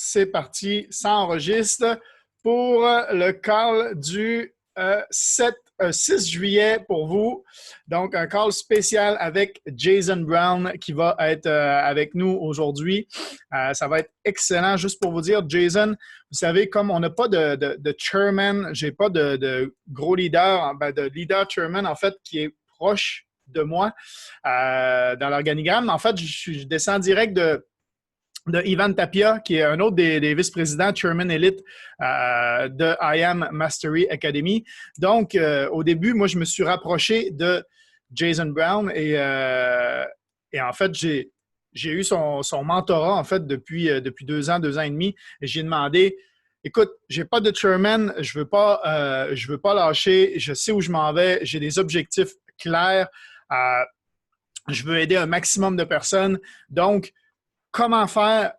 c'est parti, ça enregistre pour le call du 6 juillet pour vous. Donc, un call spécial avec Jason Brown qui va être avec nous aujourd'hui. Ça va être excellent. Juste pour vous dire, Jason, vous savez, comme on n'a pas de chairman, j'ai pas de gros leader, de leader chairman, en fait, qui est proche de moi dans l'organigramme. En fait, je descends direct de Ivan Tapia, qui est un autre des vice-présidents, Chairman Elite de I Am Mastery Academy. Donc, au début, moi, je me suis rapproché de Jason Brown et en fait, j'ai eu son mentorat, en fait, depuis 2 ans et demi. Et j'ai demandé, écoute, j'ai pas de chairman, je veux pas lâcher, je sais où je m'en vais, j'ai des objectifs clairs, je veux aider un maximum de personnes. Donc, comment faire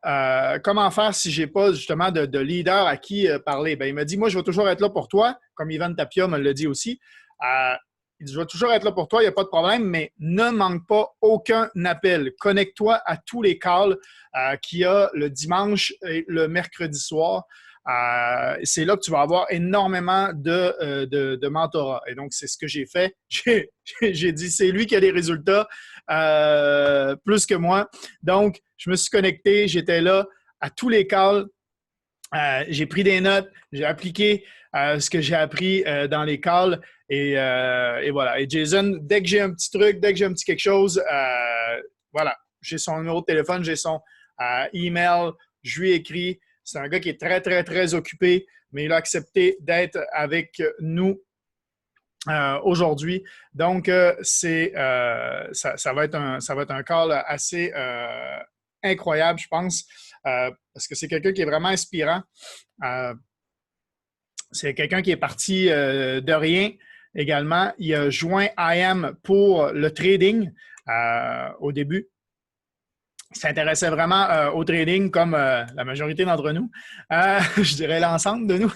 si j'ai pas justement de leader à qui parler? Ben, il m'a dit, moi, je vais toujours être là pour toi, comme Ivan Tapia me l'a dit aussi. Il dit, je vais toujours être là pour toi, il n'y a pas de problème, mais ne manque pas aucun appel. Connecte-toi à tous les calls qu'il y a le dimanche et le mercredi soir. C'est là que tu vas avoir énormément de mentorat. Et donc, c'est ce que j'ai fait. J'ai dit, c'est lui qui a des résultats plus que moi. Donc, je me suis connecté, j'étais là à tous les calls. J'ai pris des notes, j'ai appliqué ce que j'ai appris dans les calls et voilà. Et Jason, dès que j'ai un petit truc, dès que j'ai un petit quelque chose, voilà, j'ai son numéro de téléphone, j'ai son email, je lui écris. C'est un gars qui est très, très, très occupé, mais il a accepté d'être avec nous aujourd'hui. Donc, ça va être un call assez incroyable, je pense, parce que c'est quelqu'un qui est vraiment inspirant. C'est quelqu'un qui est parti de rien également. Il a joint IAM pour le trading au début. Il s'intéressait vraiment au trading comme la majorité d'entre nous. Je dirais l'ensemble de nous.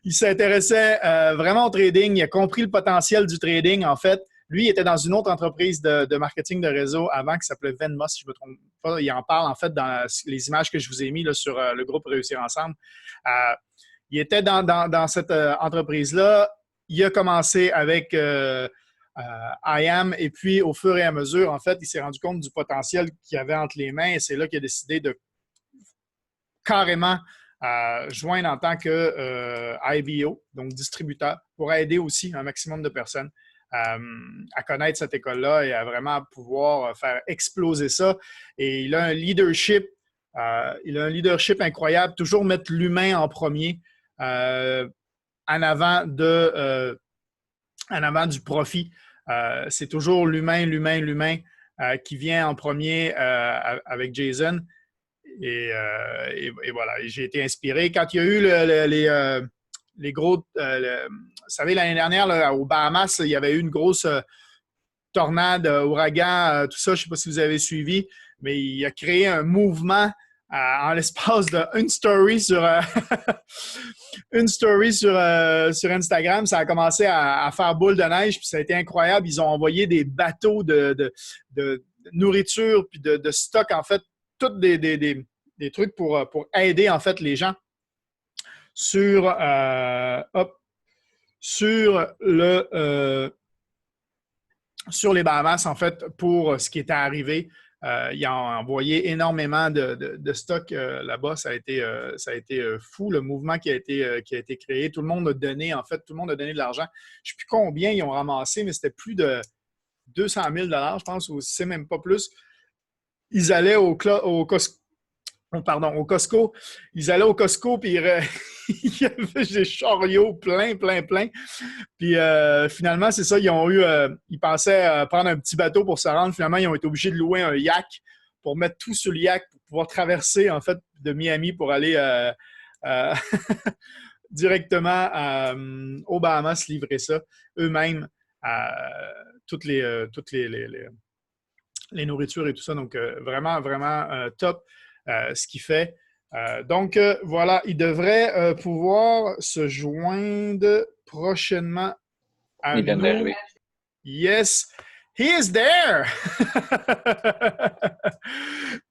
Il s'intéressait vraiment au trading. Il a compris le potentiel du trading, en fait. Lui, il était dans une autre entreprise de marketing de réseau avant qui s'appelait Venmo, si je ne me trompe pas. Il en parle, en fait, dans les images que je vous ai mises là, sur le groupe Réussir Ensemble. Il était dans cette entreprise-là. Il a commencé avec IAM et puis au fur et à mesure, en fait, il s'est rendu compte du potentiel qu'il avait entre les mains et c'est là qu'il a décidé de carrément joindre en tant que IBO, donc distributeur, pour aider aussi un maximum de personnes à connaître cette école-là et à vraiment pouvoir faire exploser ça. Et il a un leadership incroyable, toujours mettre l'humain en premier, en avant du profit. C'est toujours l'humain qui vient en premier avec Jason. Et voilà, et j'ai été inspiré. Quand il y a eu les gros... vous savez, l'année dernière, là, aux Bahamas, il y avait eu une grosse tornade, ouragan, tout ça. Je ne sais pas si vous avez suivi, mais il a créé un mouvement en l'espace d'une story sur Instagram. Ça a commencé à faire boule de neige, puis ça a été incroyable. Ils ont envoyé des bateaux de nourriture puis de stock, en fait, tous des trucs pour aider, en fait, les gens sur les Bahamas, en fait, pour ce qui était arrivé. Ils ont envoyé énormément de stock là-bas. Ça a été fou, le mouvement qui a été créé. Tout le monde a donné, en fait, tout le monde a donné de l'argent. Je ne sais plus combien ils ont ramassé, mais c'était plus de 200 000 $, je pense, ou c'est même pas plus. Ils allaient au Costco. Ils allaient au Costco, puis il y avait des chariots plein. Puis finalement, c'est ça, ils pensaient prendre un petit bateau pour se rendre. Finalement, ils ont été obligés de louer un yak pour mettre tout sur le yak pour pouvoir traverser, en fait, de Miami pour aller directement aux Bahamas livrer ça eux-mêmes, toutes les nourritures et tout ça. Donc, vraiment, vraiment top ce qu'il fait. Donc, voilà, il devrait pouvoir se joindre prochainement à Il vient nous. d'arriver. Yes. He is there.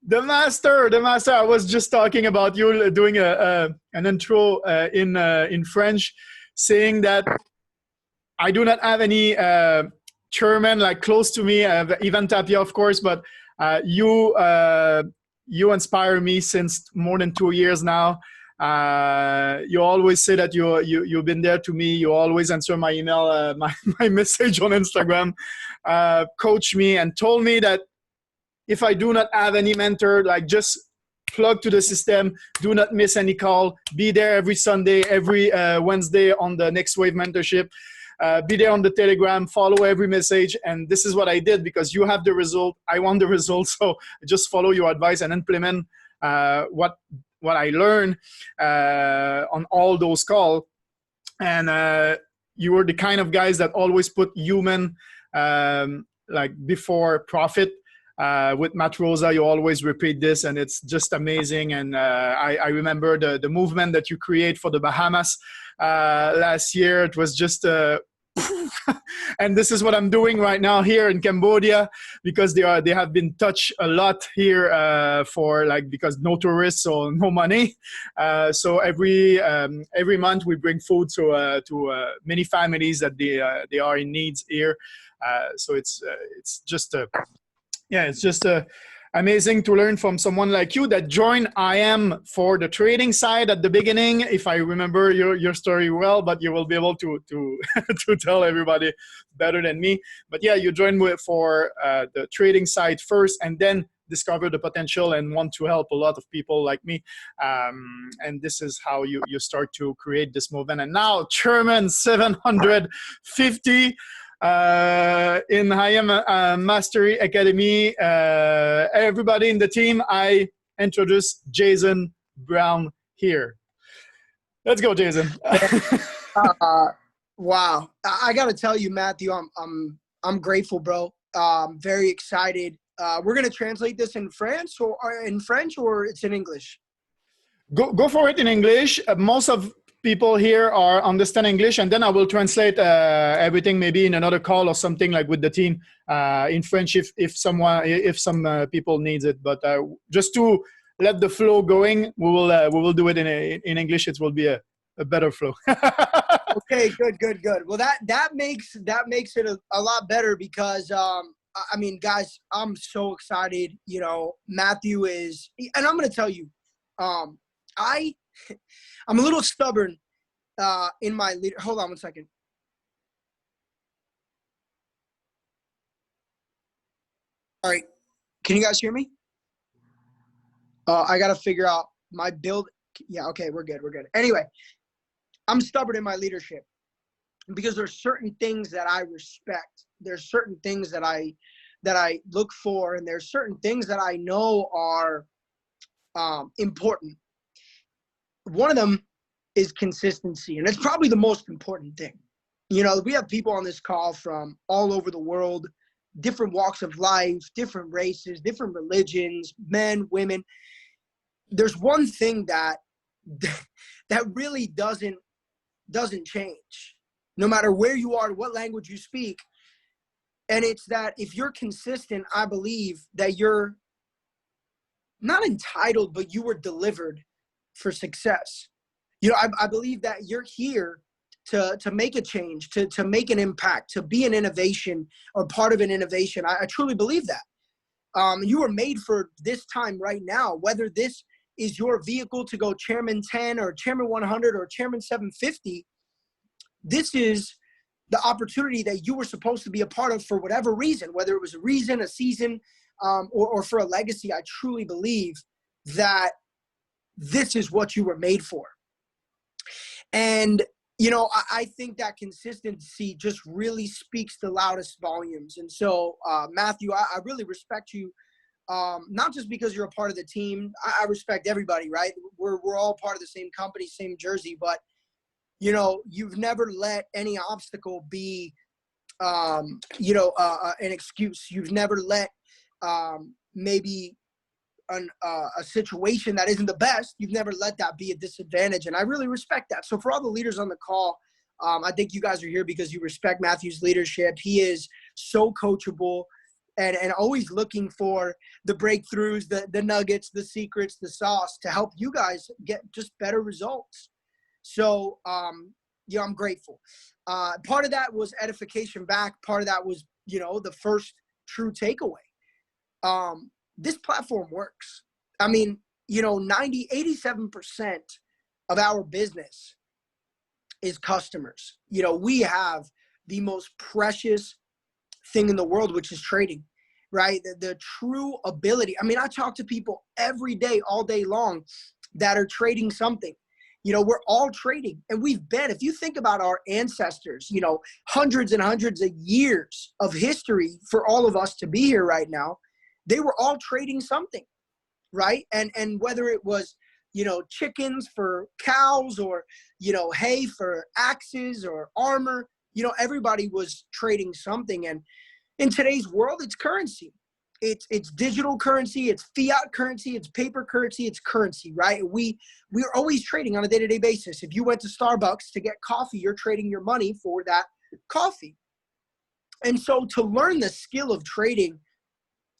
The master. I was just talking about you doing an intro in French, saying that I do not have any chairman like close to me, Ivan Tapia, of course, but you inspire me since more than 2 years now. You always say that you've been there to me. You always answer my email, my message on Instagram, coach me and told me that if I do not have any mentor, like just plug to the system, do not miss any call, be there every Sunday, every Wednesday on the Next Wave mentorship. Be there on the Telegram, follow every message. And this is what I did because you have the result. I want the result. So just follow your advice and implement what I learned on all those calls. And you were the kind of guys that always put human like before profit. With Matt Rosa, you always repeat this, and it's just amazing. And I remember the movement that you create for the Bahamas last year. It was just and this is what I'm doing right now here in Cambodia, because they have been touched a lot here for like, because no tourists, so no money. So every month we bring food to many families that they are in needs here. So it's just it's just amazing to learn from someone like you that joined IM for the trading side at the beginning, if I remember your story well, but you will be able to to tell everybody better than me. But yeah, you joined for the trading side first, and then discover the potential and want to help a lot of people like me. And this is how you start to create this movement. And now Chairman 750 in IM Mastery Academy. Everybody in the team, I introduce Jason Brown here. Let's go, Jason. Wow, I got to tell you, Matthew, I'm grateful, bro. Very excited. We're gonna translate this in French or it's in English. Go for it in English. Most of people here are understand English, and then I will translate everything maybe in another call or something like with the team in French if some people needs it. But just to let the flow going, we will do it in English. It will be a better flow. Okay, good. Well, that makes it a lot better because I mean, guys, I'm so excited. You know, Matthew is, and I'm gonna tell you, I'm a little stubborn in my leader. Hold on one second. All right. Can you guys hear me? I got to figure out my build. Yeah, okay, we're good. Anyway, I'm stubborn in my leadership because there's certain things that I respect. There's certain things that I look for, and there's certain things that I know are important. One of them is consistency, and it's probably the most important thing. You know, we have people on this call from all over the world, different walks of life, different races, different religions, men, women. There's one thing that really doesn't change, no matter where you are, what language you speak. And it's that if you're consistent, I believe that you're not entitled, but you were delivered for success. You know, I believe that you're here to make a change, to make an impact, to be an innovation or part of an innovation. I truly believe that. You were made for this time right now, whether this is your vehicle to go Chairman 10 or Chairman 100 or Chairman 750. This is the opportunity that you were supposed to be a part of for whatever reason, whether it was a reason, a season, or for a legacy. I truly believe that this is what you were made for. And, you know, I think that consistency just really speaks the loudest volumes. And so, Matthew, I really respect you, not just because you're a part of the team. I respect everybody, right? We're all part of the same company, same jersey, but you know, you've never let any obstacle be, an excuse. You've never let maybe a situation that isn't the best, you've never let that be a disadvantage. And I really respect that. So for all the leaders on the call, I think you guys are here because you respect Matthew's leadership. He is so coachable, and always looking for the breakthroughs, the nuggets, the secrets, the sauce to help you guys get just better results. So, I'm grateful. Part of that was edification back. Part of that was, the first true takeaway. This platform works. I mean, 87% of our business is customers. We have the most precious thing in the world, which is trading, right? The true ability. I mean, I talk to people every day, all day long, that are trading something. We're all trading, and if you think about our ancestors, hundreds and hundreds of years of history for all of us to be here right now, they were all trading something, right? And whether it was, chickens for cows, or, hay for axes or armor, everybody was trading something. And in today's world, it's currency. It's digital currency, it's fiat currency, it's paper currency, it's currency, right? We're always trading on a day-to-day basis. If you went to Starbucks to get coffee, you're trading your money for that coffee. And so to learn the skill of trading,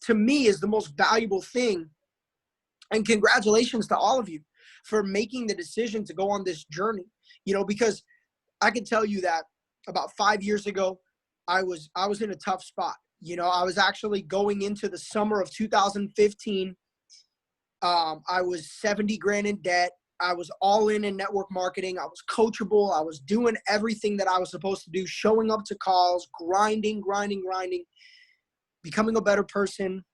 to me, is the most valuable thing. And congratulations to all of you for making the decision to go on this journey, because I can tell you that about 5 years ago, I was in a tough spot. I was actually going into the summer of 2015. I was 70 grand in debt. I was all in network marketing. I was coachable. I was doing everything that I was supposed to do, showing up to calls, grinding, becoming a better person.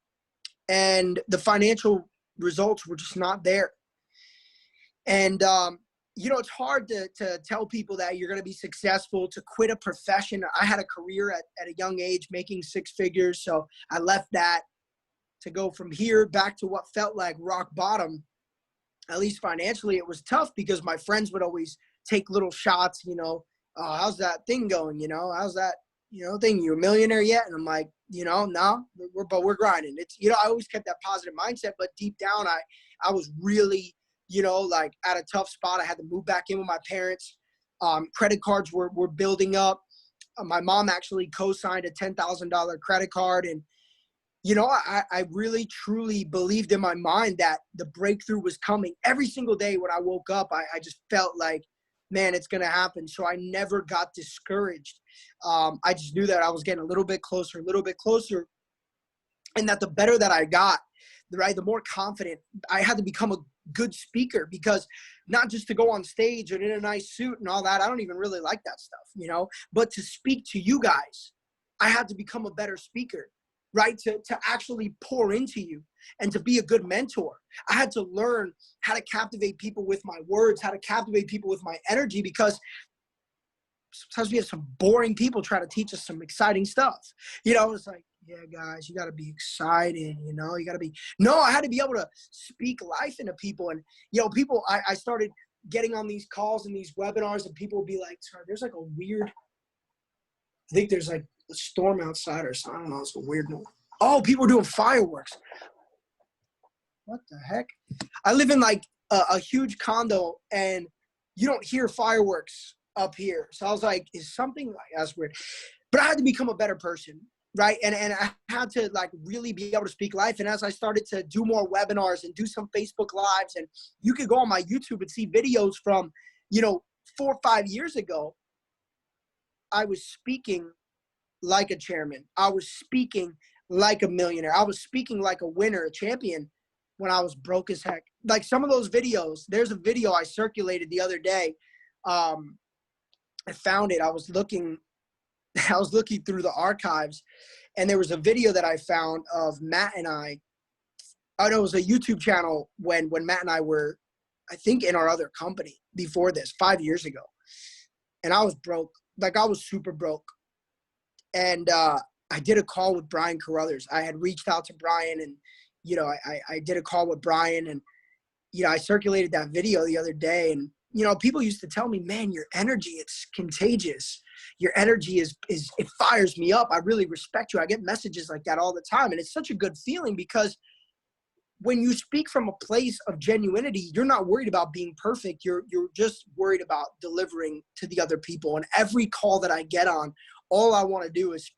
And the financial results were just not there. And, it's hard to tell people that you're going to be successful, to quit a profession. I had a career at a young age making six figures. So I left that to go from here back to what felt like rock bottom. At least financially, it was tough because my friends would always take little shots, oh, how's that thing going? How's that, thing? You a millionaire yet? And I'm like, no, we're grinding. It's, I always kept that positive mindset, but deep down, I was really, like at a tough spot. I had to move back in with my parents. Credit cards were building up. My mom actually co-signed a $10,000 credit card. And, I really, truly believed in my mind that the breakthrough was coming. Every single day when I woke up, I just felt like, man, it's going to happen. So I never got discouraged. I just knew that I was getting a little bit closer. And that the better that I got, right, the more confident. I had to become a good speaker, because not just to go on stage and in a nice suit and all that, I don't even really like that stuff, but to speak to you guys, I had to become a better speaker, right? To actually pour into you and to be a good mentor. I had to learn how to captivate people with my words, how to captivate people with my energy, because sometimes we have some boring people try to teach us some exciting stuff. It's like, yeah, guys, you got to be excited, you got to be, no, I had to be able to speak life into people. And, people, I started getting on these calls and these webinars, and people would be like, sorry, there's like a weird, I think there's like a storm outside or something. I don't know, it's a weird noise. Oh, people are doing fireworks. What the heck? I live in like a huge condo, and you don't hear fireworks up here. So I was like, is something like, that's weird. But I had to become a better person, right? And I had to like really be able to speak life. And as I started to do more webinars and do some Facebook Lives, and you could go on my YouTube and see videos from, 4 or 5 years ago, I was speaking like a chairman. I was speaking like a millionaire. I was speaking like a winner, a champion, when I was broke as heck. Like some of those videos, there's a video I circulated the other day. I found it. I was looking through the archives, and there was a video that I found of Matt and I. Oh no, it was a YouTube channel when Matt and I were, I think, in our other company before this, 5 years ago. And I was broke. Like I was super broke. And I did a call with Brian Carruthers. I had reached out to Brian, and, I did a call with Brian, and, I circulated that video the other day. And, people used to tell me, man, your energy, it's contagious. Your energy is it fires me up. I really respect you. I get messages like that all the time. And it's such a good feeling, because when you speak from a place of genuinity, you're not worried about being perfect. You're just worried about delivering to the other people. And every call that I get on, all I want to do is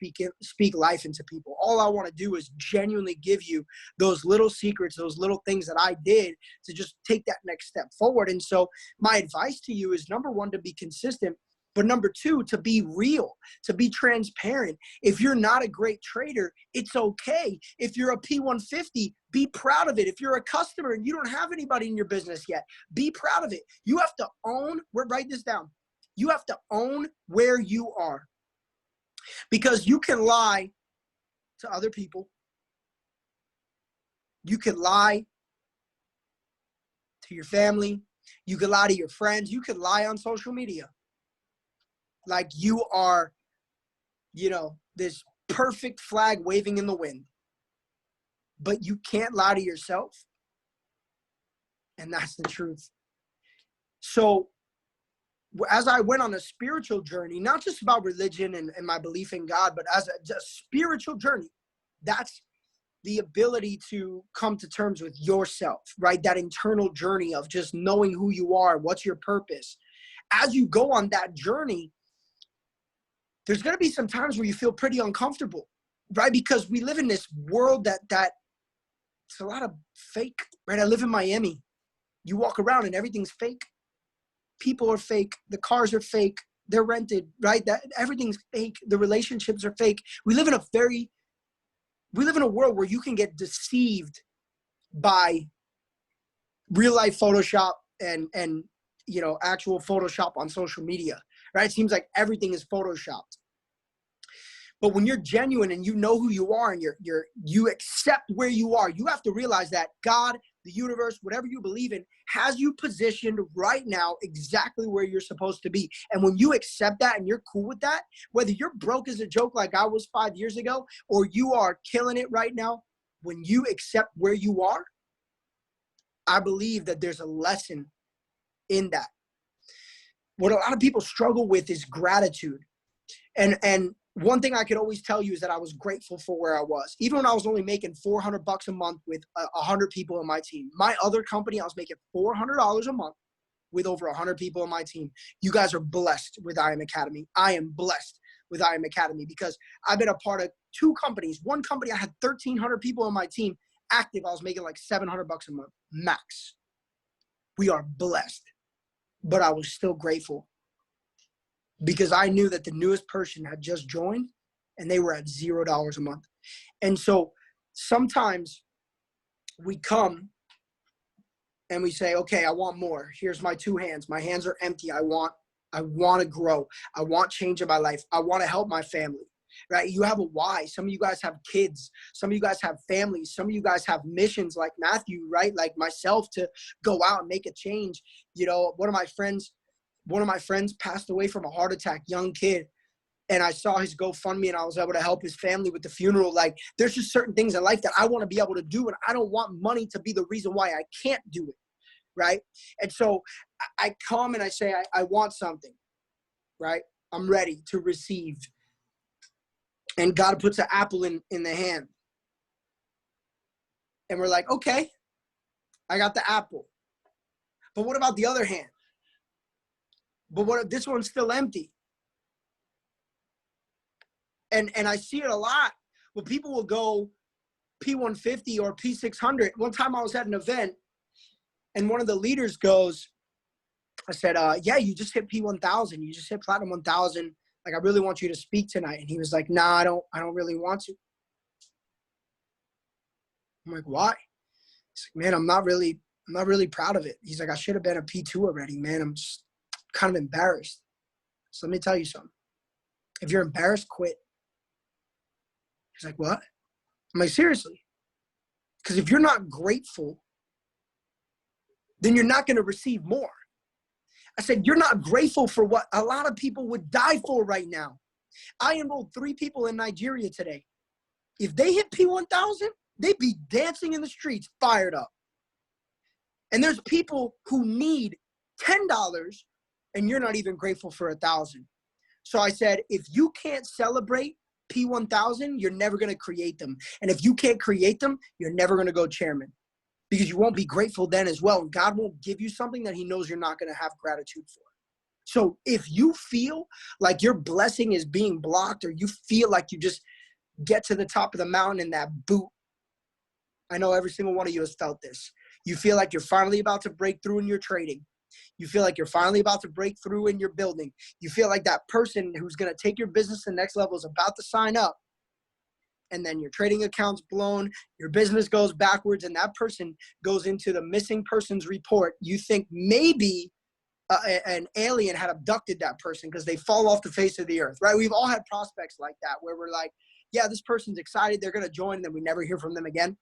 speak life into people. All I want to do is genuinely give you those little secrets, those little things that I did to just take that next step forward. And so my advice to you is, number one, to be consistent, but number two, to be real, to be transparent. If you're not a great trader, it's okay. If you're a P150, be proud of it. If you're a customer and you don't have anybody in your business yet, be proud of it. You have to own, write this down. You have to own where you are, because you can lie to other people. You can lie to your family. You can lie to your friends. You can lie on social media. Like you are, this perfect flag waving in the wind. But you can't lie to yourself. And that's the truth. So as I went on a spiritual journey, not just about religion and my belief in God, but as a spiritual journey, that's the ability to come to terms with yourself, right? That internal journey of just knowing who you are, what's your purpose. As you go on that journey, there's going to be some times where you feel pretty uncomfortable, right? Because we live in this world that it's a lot of fake, right? I live in Miami. You walk around and everything's fake. People are fake. The cars are fake. They're rented, right? Everything's fake. The relationships are fake. We live in a world where you can get deceived by real life Photoshop and actual Photoshop on social media, right? It seems like everything is Photoshopped. But when you're genuine and you know who you are and you accept where you are, you have to realize that God, the universe, whatever you believe in, has you positioned right now exactly where you're supposed to be. And when you accept that and you're cool with that, whether you're broke as a joke like I was 5 years ago, or you are killing it right now, when you accept where you are, I believe that there's a lesson in that. What a lot of people struggle with is gratitude. And one thing I could always tell you is that I was grateful for where I was. Even when I was only making $400 a month with 100 people in my team. My other company, I was making $400 a month with over 100 people in my team. You guys are blessed with IM Academy. I am blessed with IM Academy because I've been a part of 2 companies. One company, I had 1,300 people in my team active. I was making like $700 a month, max. We are blessed. But I was still grateful, because I knew that the newest person had just joined and they were at $0 a month. And so sometimes we come and we say, okay, I want more. Here's my 2 hands. My hands are empty. I want to grow. I want change in my life. I want to help my family, right? You have a why. Some of you guys have kids. Some of you guys have families. Some of you guys have missions like Matthew, right? Like myself, to go out and make a change. One of my friends passed away from a heart attack, young kid. And I saw his GoFundMe and I was able to help his family with the funeral. Like, there's just certain things in life that I want to be able to do. And I don't want money to be the reason why I can't do it. Right. And so I come and I say, I want something, right? I'm ready to receive. And God puts an apple in the hand. And we're like, okay, I got the apple. But what about the other hand? But what if this one's still empty? And I see it a lot where people will go P150 or P600. One time I was at an event and one of the leaders goes, I said, yeah, you just hit P1000. You just hit Platinum 1000. Like, I really want you to speak tonight. And he was like, nah, I don't really want to. I'm like, why? He's like, man, I'm not really proud of it. He's like, I should have been a P2 already, man. I'm just kind of embarrassed. So let me tell you something. If you're embarrassed, quit. He's like, what? I'm like, seriously. Because if you're not grateful, then you're not going to receive more. I said, you're not grateful for what a lot of people would die for right now. I enrolled 3 people in Nigeria today. If they hit P1000, they'd be dancing in the streets, fired up. And there's people who need $10 and you're not even grateful for 1,000. So I said, if you can't celebrate P1000, you're never going to create them. And if you can't create them, you're never going to go chairman, because you won't be grateful then as well. And God won't give you something that he knows you're not going to have gratitude for. So if you feel like your blessing is being blocked, or you feel like you just get to the top of the mountain in that boot, I know every single one of you has felt this. You feel like you're finally about to break through in your trading. You feel like you're finally about to break through in your building. You feel like that person who's going to take your business to the next level is about to sign up. And then your trading account's blown, your business goes backwards, and that person goes into the missing persons report. You think maybe an alien had abducted that person because they fall off the face of the earth, right? We've all had prospects like that where we're like, yeah, this person's excited, they're going to join, and then we never hear from them again.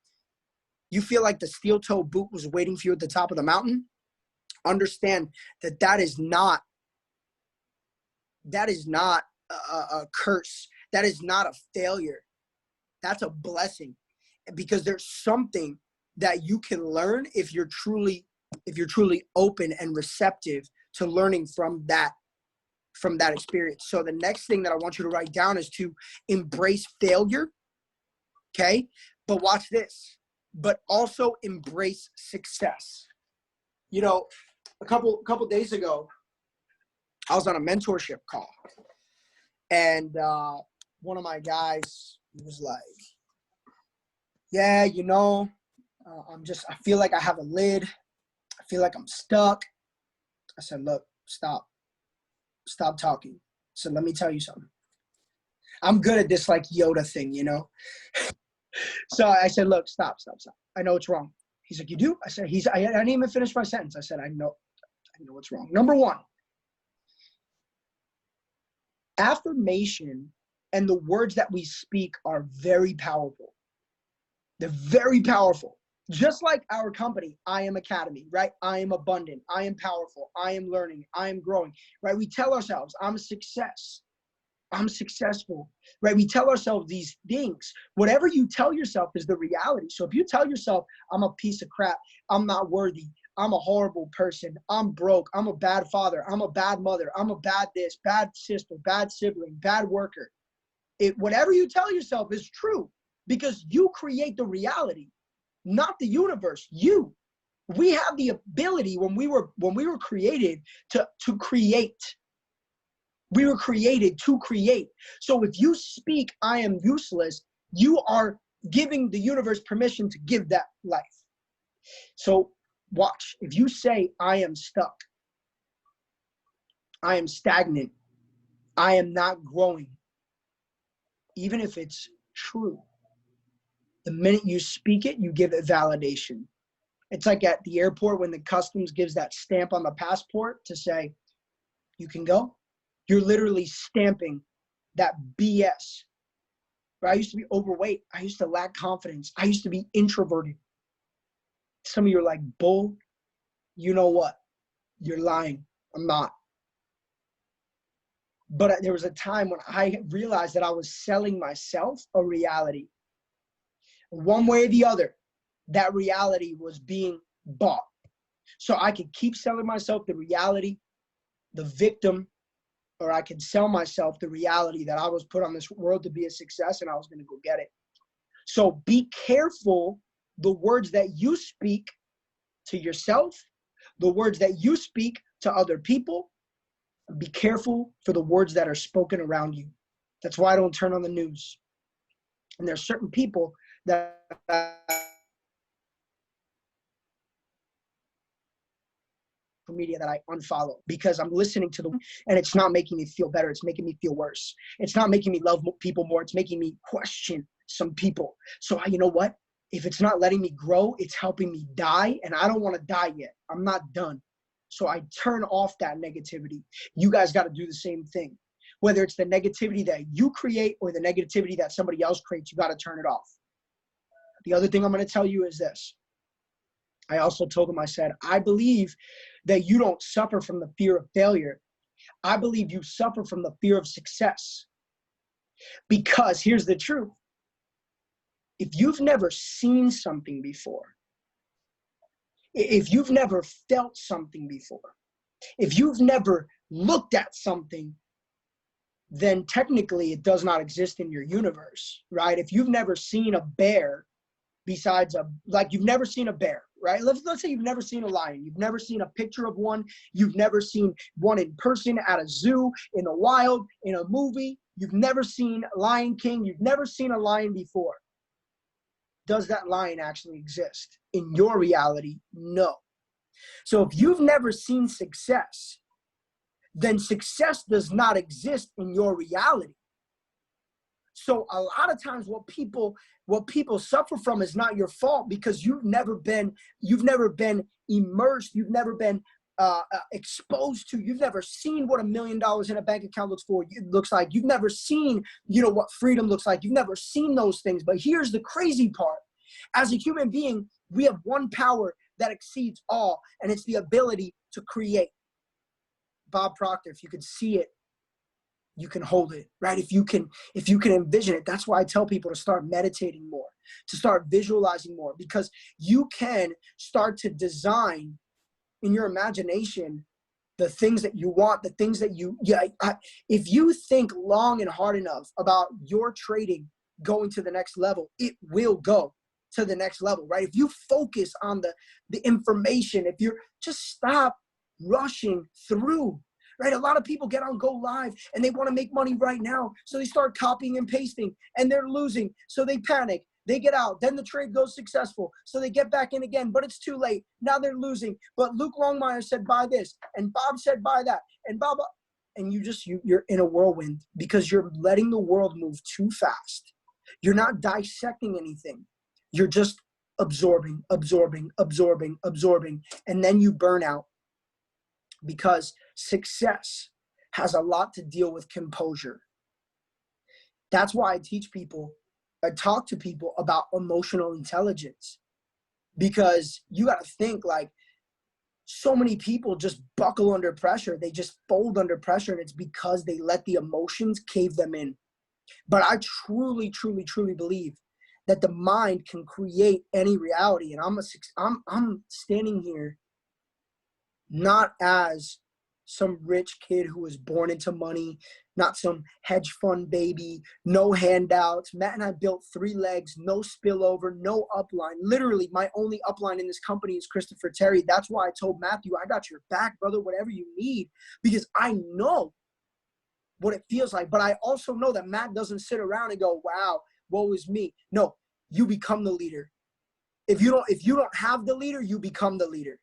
You feel like the steel toe boot was waiting for you at the top of the mountain. Understand that that is not a curse. That is not a failure. That's a blessing, because there's something that you can learn if you're truly open and receptive to learning from that experience. So the next thing that I want you to write down is to embrace failure. Okay? But watch this. But also embrace success. You know, a couple days ago, I was on a mentorship call, and one of my guys, he was like, yeah, you know, I feel like I have a lid. I feel like I'm stuck. I said, look, stop talking. So let me tell you something. I'm good at this like Yoda thing, you know? So I said, look, stop. I know what's wrong. He's like, you do? I said, I didn't even finish my sentence. I said, I know what's wrong. Number one, affirmation and the words that we speak are very powerful. They're very powerful. Just like our company, I Am Academy, right? I am abundant. I am powerful. I am learning. I am growing, right? We tell ourselves, I'm a success. I'm successful, right? We tell ourselves these things. Whatever you tell yourself is the reality. So if you tell yourself, I'm a piece of crap, I'm not worthy, I'm a horrible person, I'm broke, I'm a bad father, I'm a bad mother, I'm a bad this, bad sister, bad sibling, bad worker. Whatever you tell yourself is true, because you create the reality, not the universe. We have the ability when we were created to create. We were created to create. So if you speak, I am useless, you are giving the universe permission to give that life. So watch. If you say, I am stuck, I am stagnant, I am not growing, even if it's true, the minute you speak it, you give it validation. It's like at the airport when the customs gives that stamp on the passport to say, you can go. You're literally stamping that BS. Right? I used to be overweight. I used to lack confidence. I used to be introverted. Some of you are like, bull, you know what? You're lying. I'm not. But there was a time when I realized that I was selling myself a reality. One way or the other, that reality was being bought. So I could keep selling myself the reality, the victim, or I could sell myself the reality that I was put on this world to be a success and I was going to go get it. So be careful the words that you speak to yourself, the words that you speak to other people. Be careful for the words that are spoken around you. That's why I don't turn on the news. And there's certain people that media that I unfollow because I'm listening to them and it's not making me feel better. It's making me feel worse. It's not making me love people more. It's making me question some people. So you know what? If it's not letting me grow, it's helping me die, and I don't want to die yet. I'm not done. So I turn off that negativity. You guys got to do the same thing. Whether it's the negativity that you create or the negativity that somebody else creates, you got to turn it off. The other thing I'm going to tell you is this. I also told him, I said, I believe that you don't suffer from the fear of failure. I believe you suffer from the fear of success. Because here's the truth. If you've never seen something before, if you've never felt something before, if you've never looked at something, then technically it does not exist in your universe, right? If you've never seen a bear besides like you've never seen a bear, right? Let's say you've never seen a lion. You've never seen a picture of one. You've never seen one in person at a zoo, in the wild, in a movie. You've never seen Lion King. You've never seen a lion before. Does that lion actually exist? In your reality, no. So if you've never seen success, then success does not exist in your reality. So a lot of times what people suffer from is not your fault, because you've never been immersed, you've never been exposed to, you've never seen what $1 million in a bank account looks like. You've never seen, what freedom looks like. You've never seen those things. But here's the crazy part. As a human being, we have one power that exceeds all, and it's the ability to create. Bob Proctor, if you can see it, you can hold it, right? If you can envision it. That's why I tell people to start meditating more, to start visualizing more, because you can start to design in your imagination the things that you want, the things that if you think long and hard enough about your trading going to the next level, it will go to the next level, right? If you focus on the information, if you're just stop rushing through, right? A lot of people get on Go Live and they want to make money right now. So they start copying and pasting and they're losing. So they panic, they get out. Then the trade goes successful. So they get back in again, but it's too late. Now they're losing. But Luke Longmire said, buy this. And Bob said, buy that. And Bob, and you're in a whirlwind because you're letting the world move too fast. You're not dissecting anything. You're just absorbing. And then you burn out, because success has a lot to deal with composure. That's why I talk to people about emotional intelligence, because you got to think, like, so many people just buckle under pressure. They just fold under pressure, and it's because they let the emotions cave them in. But I truly, truly, truly believe that the mind can create any reality. And I'm standing here not as some rich kid who was born into money, not some hedge fund baby, no handouts. Matt and I built 3 legs, no spillover, no upline. Literally, my only upline in this company is Christopher Terry. That's why I told Matthew, I got your back, brother, whatever you need, because I know what it feels like. But I also know that Matt doesn't sit around and go, wow, woe is me. No, you become the leader. If you don't have the leader, you become the leader.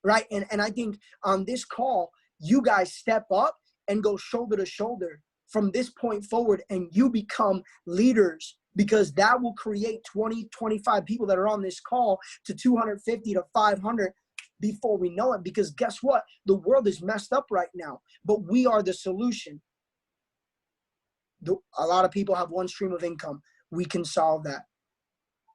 Right. And I think on this call, you guys step up and go shoulder to shoulder from this point forward, and you become leaders, because that will create 20, 25 people that are on this call to 250 to 500 before we know it. Because guess what? The world is messed up right now, but we are the solution. A lot of people have one stream of income. We can solve that,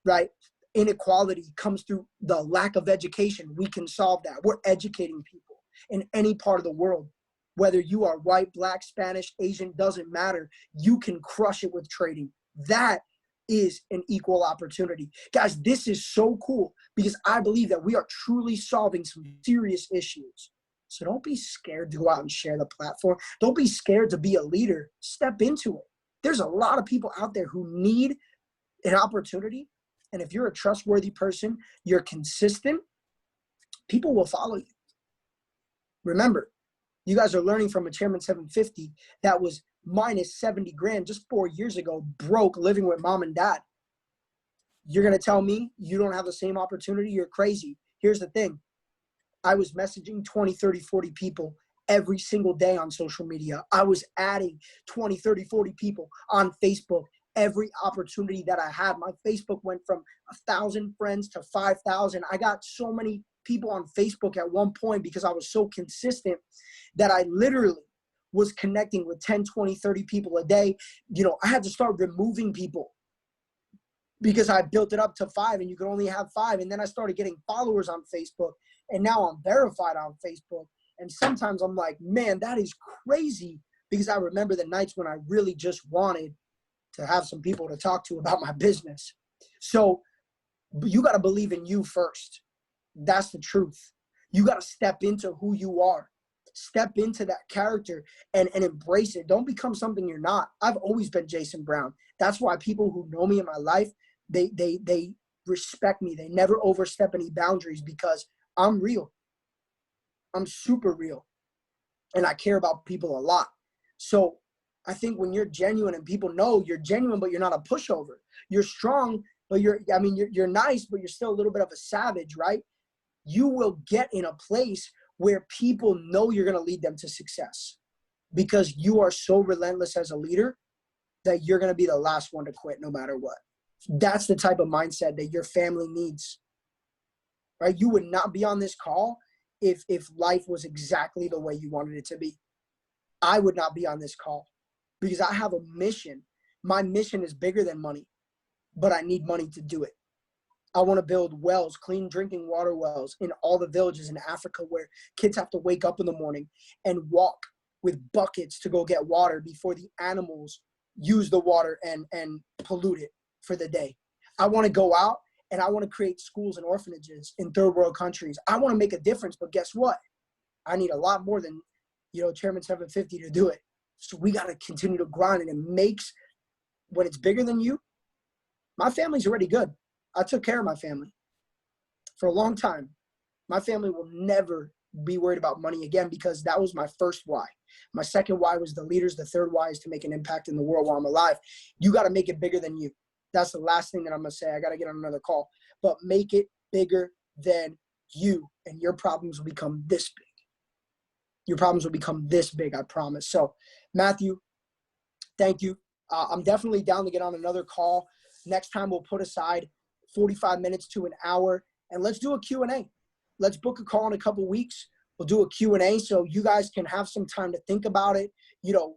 right? Inequality comes through the lack of education. We can solve that. We're educating people in any part of the world. Whether you are white, black, Spanish, Asian, doesn't matter. You can crush it with trading. That is an equal opportunity. Guys, this is so cool, because I believe that we are truly solving some serious issues. So don't be scared to go out and share the platform. Don't be scared to be a leader. Step into it. There's a lot of people out there who need an opportunity. And if you're a trustworthy person, you're consistent, people will follow you. Remember, you guys are learning from a Chairman 750 that was minus 70 grand just 4 years ago, broke, living with mom and dad. You're going to tell me you don't have the same opportunity? You're crazy. Here's the thing. I was messaging 20, 30, 40 people every single day on social media. I was adding 20, 30, 40 people on Facebook. Every opportunity that I had, my Facebook went from 1,000 friends to 5,000. I got so many people on Facebook at one point because I was so consistent that I literally was connecting with 10, 20, 30 people a day. I had to start removing people because I built it up to 5, and you could only have 5. And then I started getting followers on Facebook, and now I'm verified on Facebook. And sometimes I'm like, man, that is crazy, because I remember the nights when I really just wanted to have some people to talk to about my business. So you got to believe in you first. That's the truth. You got to step into who you are. Step into that character and embrace it. Don't become something you're not. I've always been Jason Brown. That's why people who know me in my life, they respect me. They never overstep any boundaries because I'm real. I'm super real. And I care about people a lot. So I think when you're genuine and people know you're genuine, but you're not a pushover. You're strong, but you're nice, but you're still a little bit of a savage, right? You will get in a place where people know you're going to lead them to success because you are so relentless as a leader that you're going to be the last one to quit no matter what. That's the type of mindset that your family needs, right? You would not be on this call if life was exactly the way you wanted it to be. I would not be on this call because I have a mission. My mission is bigger than money, but I need money to do it. I want to build wells, clean drinking water wells in all the villages in Africa where kids have to wake up in the morning and walk with buckets to go get water before the animals use the water and pollute it for the day. I want to go out and I want to create schools and orphanages in third world countries. I want to make a difference, but guess what? I need a lot more than, Chairman 750 to do it. So we got to continue to grind, and it makes, when it's bigger than you, my family's already good. I took care of my family for a long time. My family will never be worried about money again because that was my first why. My second why was the leaders. The third why is to make an impact in the world while I'm alive. You got to make it bigger than you. That's the last thing that I'm going to say. I got to get on another call. But make it bigger than you, and your problems will become this big. Your problems will become this big, I promise. So, Matthew, thank you. I'm definitely down to get on another call. Next time we'll put aside 45 minutes to an hour, and let's do a Q&A. Let's book a call in a couple weeks. We'll do a Q&A so you guys can have some time to think about it.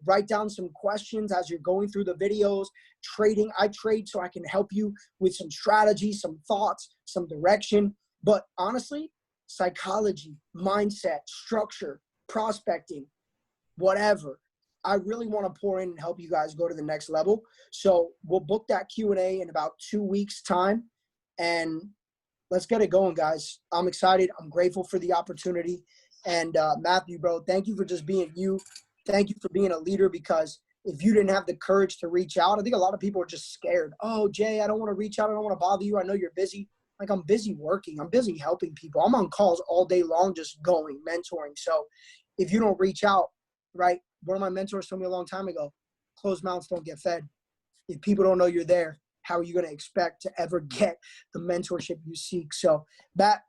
Write down some questions as you're going through the videos. Trading, I trade so I can help you with some strategy, some thoughts, some direction. But honestly, psychology, mindset, structure, prospecting, whatever. I really want to pour in and help you guys go to the next level. So we'll book that Q&A in about 2 weeks' time. And let's get it going, guys. I'm excited. I'm grateful for the opportunity. And Matthew, bro, thank you for just being you. Thank you for being a leader, because if you didn't have the courage to reach out, I think a lot of people are just scared. Oh, Jay, I don't want to reach out. I don't want to bother you. I know you're busy. Like, I'm busy working. I'm busy helping people. I'm on calls all day long just going, mentoring. So if you don't reach out, right, one of my mentors told me a long time ago, closed mouths don't get fed. If people don't know you're there, how are you going to expect to ever get the mentorship you seek? So, Matt,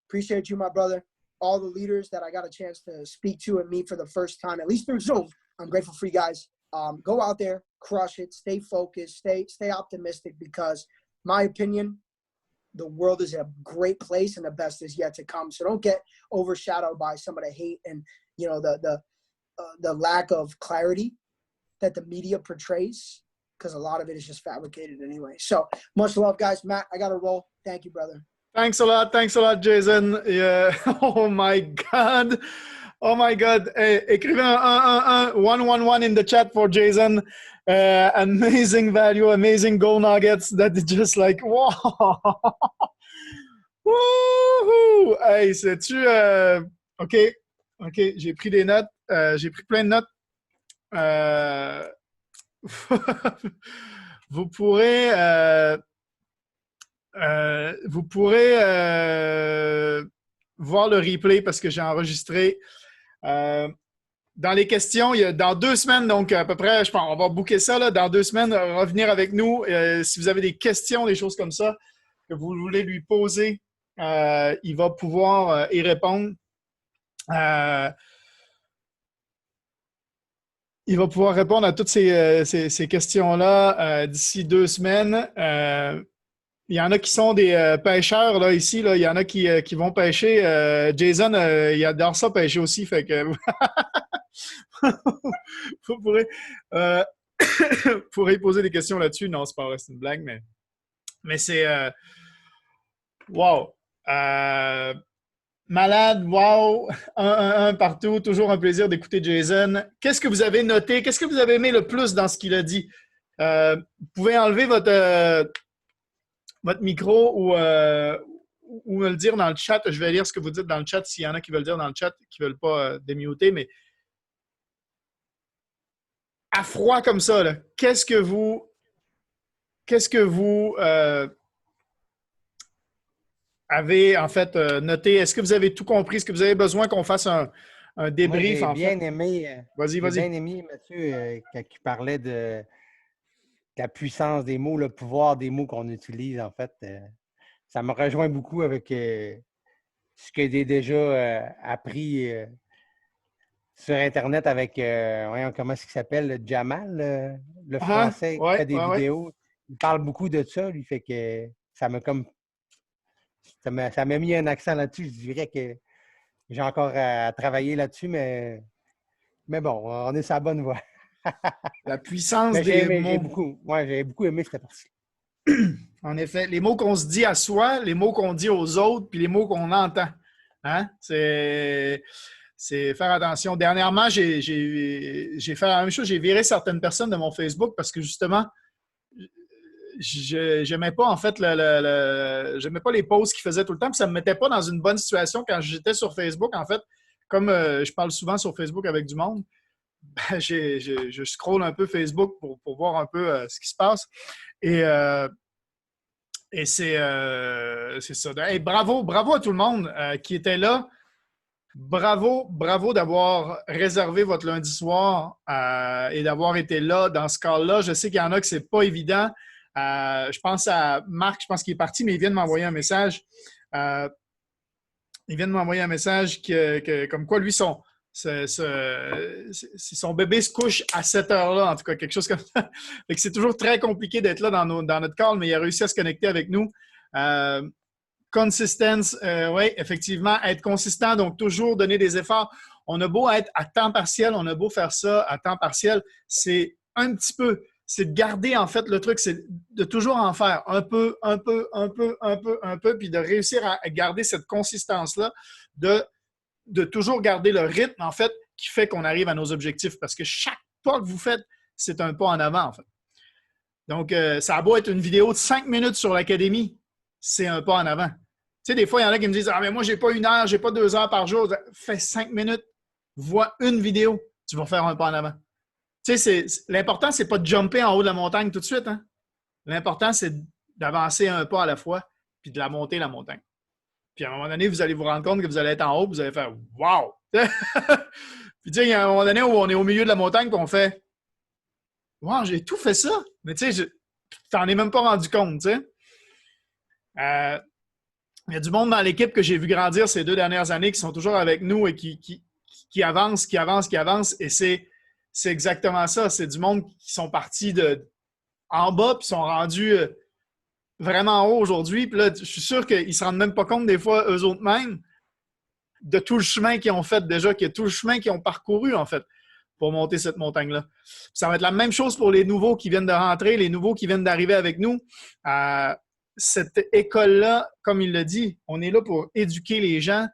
appreciate you, my brother. All the leaders that I got a chance to speak to and meet for the first time, at least through Zoom, I'm grateful for you guys. Go out there, crush it, stay focused, stay optimistic, because my opinion, the world is a great place and the best is yet to come. So don't get overshadowed by some of the hate and, the lack of clarity that the media portrays, because a lot of it is just fabricated anyway. So much love, guys. Matt, I got to roll. Thank you, brother. Thanks a lot, Jason. Yeah. Oh my God. Oh my God. Hey, écrivez un 111 in the chat for Jason. Amazing value, amazing goal nuggets. That is just like, wow. Woohoo! Hey, sais-tu, OK, j'ai pris des notes. J'ai pris plein de notes. Vous pourrez voir le replay parce que j'ai enregistré. Dans les questions, dans 2 semaines, donc à peu près, je pense, on va booker ça là, dans 2 semaines, revenir avec nous. Si vous avez des questions, des choses comme ça, que vous voulez lui poser, il va pouvoir y répondre. Il va pouvoir répondre à toutes ces questions-là d'ici 2 semaines. Il y en a qui sont des pêcheurs là, ici. Là. Il y en a qui vont pêcher. Jason, il adore ça pêcher aussi. Fait que vous pourrez poser des questions là-dessus. Non, c'est pas vrai, c'est une blague, mais c'est wow. Malade, wow, un partout, toujours un plaisir d'écouter Jason. Qu'est-ce que vous avez noté? Qu'est-ce que vous avez aimé le plus dans ce qu'il a dit? Vous pouvez enlever votre micro ou me le dire dans le chat. Je vais lire ce que vous dites dans le chat s'il y en a qui veulent dire dans le chat, qui ne veulent pas démuter, mais à froid comme ça, là, qu'est-ce que vous avez en fait noté? Est-ce que vous avez tout compris? Est-ce que vous avez besoin qu'on fasse un Moi, débrief en fait? j'ai Vas-y. bien aimé, Mathieu, quand il parlait de la puissance des mots, le pouvoir des mots qu'on utilise, en fait. Ça me rejoint beaucoup avec ce que j'ai déjà appris sur Internet avec, voyons, comment est-ce qu'il s'appelle, le Jamal, le Ah, Français qui ouais, fait des ouais, ouais. vidéos. Il parle beaucoup de ça, lui, fait que ça m'a mis un accent là-dessus. Je dirais que j'ai encore à travailler là-dessus, mais bon, on est sur la bonne voie. La puissance Mais des mots. j'ai beaucoup aimé cette partie. En effet, les mots qu'on se dit à soi, les mots qu'on dit aux autres, puis les mots qu'on entend. Hein? C'est faire attention. Dernièrement, j'ai fait la même chose. J'ai viré certaines personnes de mon Facebook parce que justement, je n'aimais pas en fait j'aimais pas les posts qu'ils faisaient tout le temps, puis ça ne me mettait pas dans une bonne situation quand j'étais sur Facebook. En fait, comme je parle souvent sur Facebook avec du monde, ben, je scrolle un peu Facebook pour voir un peu ce qui se passe. Et c'est ça. Hey, bravo à tout le monde qui était là. Bravo d'avoir réservé votre lundi soir et d'avoir été là dans ce call-là. Je sais qu'il y en a que c'est pas évident. Je pense à Marc, je pense qu'il est parti, mais il vient de m'envoyer un message. Il vient de m'envoyer un message comme quoi, lui, son bébé se couche à cette heure-là, en tout cas, quelque chose comme ça. Fait que c'est toujours très compliqué d'être là dans notre call, mais il a réussi à se connecter avec nous. Consistance, oui, effectivement, être consistant, donc toujours donner des efforts. On a beau être à temps partiel, on a beau faire ça à temps partiel, c'est un petit peu, c'est de garder en fait le truc, c'est de toujours en faire un peu, puis de réussir à garder cette consistance-là, de toujours garder le rythme en fait qui fait qu'on arrive à nos objectifs parce que chaque pas que vous faites, c'est un pas en avant en fait. Donc, ça a beau être une vidéo de 5 minutes sur l'académie, c'est un pas en avant. Tu sais, des fois, il y en a qui me disent « Ah, mais moi, j'ai pas 1 heure, j'ai pas 2 heures par jour. » Fais 5 minutes, vois une vidéo, tu vas faire un pas en avant. Tu sais, l'important, c'est pas de jumper en haut de la montagne tout de suite. Hein? L'important, c'est d'avancer un pas à la fois puis de la monter, la montagne. Puis à un moment donné, vous allez vous rendre compte que vous allez être en haut, vous allez faire « Wow! » Puis tu sais, il y a un moment donné où on est au milieu de la montagne puis on fait « Wow, j'ai tout fait ça! » Mais tu sais, t'en es même pas rendu compte, tu sais. Il y a du monde dans l'équipe que j'ai vu grandir ces 2 dernières années qui sont toujours avec nous et qui avancent. Et c'est exactement ça. C'est du monde qui sont partis en bas puis sont rendus vraiment haut aujourd'hui. Puis là, je suis sûr qu'ils ne se rendent même pas compte des fois, eux autres mêmes, de tout le chemin qu'ils ont fait déjà, que tout le chemin qu'ils ont parcouru, en fait, pour monter cette montagne-là. Ça va être la même chose pour les nouveaux qui viennent de rentrer, les nouveaux qui viennent d'arriver avec nous. Cette école-là, comme il l'a dit, on est là pour éduquer les gens,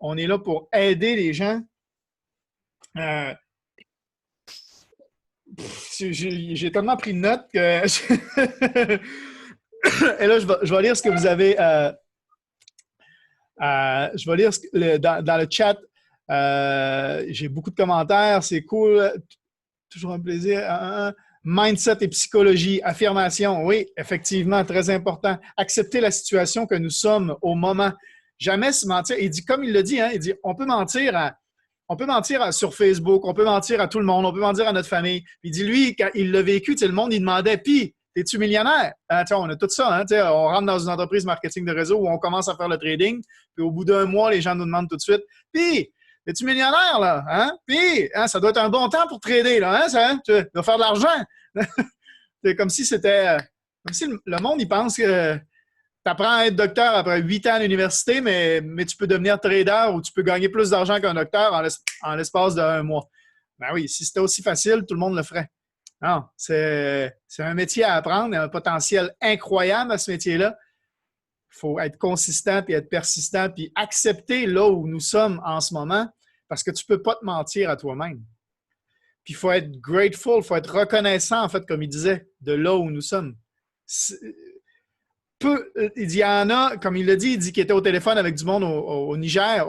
on est là pour aider les gens. J'ai tellement pris de notes que... Et là, je vais lire ce que vous avez... je vais lire dans le chat. J'ai beaucoup de commentaires, c'est cool. Toujours un plaisir. Mindset et psychologie, affirmation, oui, effectivement, très important. Accepter la situation que nous sommes au moment. Jamais se mentir. Il dit, comme il le dit, hein, il dit, on peut mentir sur Facebook, on peut mentir à tout le monde, on peut mentir à notre famille. Il dit, lui, quand il l'a vécu, le monde, il demandait, puis, es-tu millionnaire? On a tout ça, hein, on rentre dans une entreprise marketing de réseau où on commence à faire le trading, puis au bout d'1 mois, les gens nous demandent tout de suite, puis, es-tu millionnaire, là? Hein? Puis, hein, ça doit être un bon temps pour trader, là, hein? Tu dois faire de l'argent. C'est comme si c'était... Comme si le monde, il pense que tu apprends à être docteur après 8 ans à l'université, mais tu peux devenir trader ou tu peux gagner plus d'argent qu'un docteur en l'espace d'1 mois. Ben oui, si c'était aussi facile, tout le monde le ferait. Non, c'est un métier à apprendre, il y a un potentiel incroyable à ce métier-là. Il faut être consistant, puis être persistant, puis accepter là où nous sommes en ce moment, parce que tu ne peux pas te mentir à toi-même. Puis il faut être grateful, il faut être reconnaissant, en fait, comme il disait, de là où nous sommes. Il y en a, comme il l'a dit, il dit qu'il était au téléphone avec du monde au Nigeria,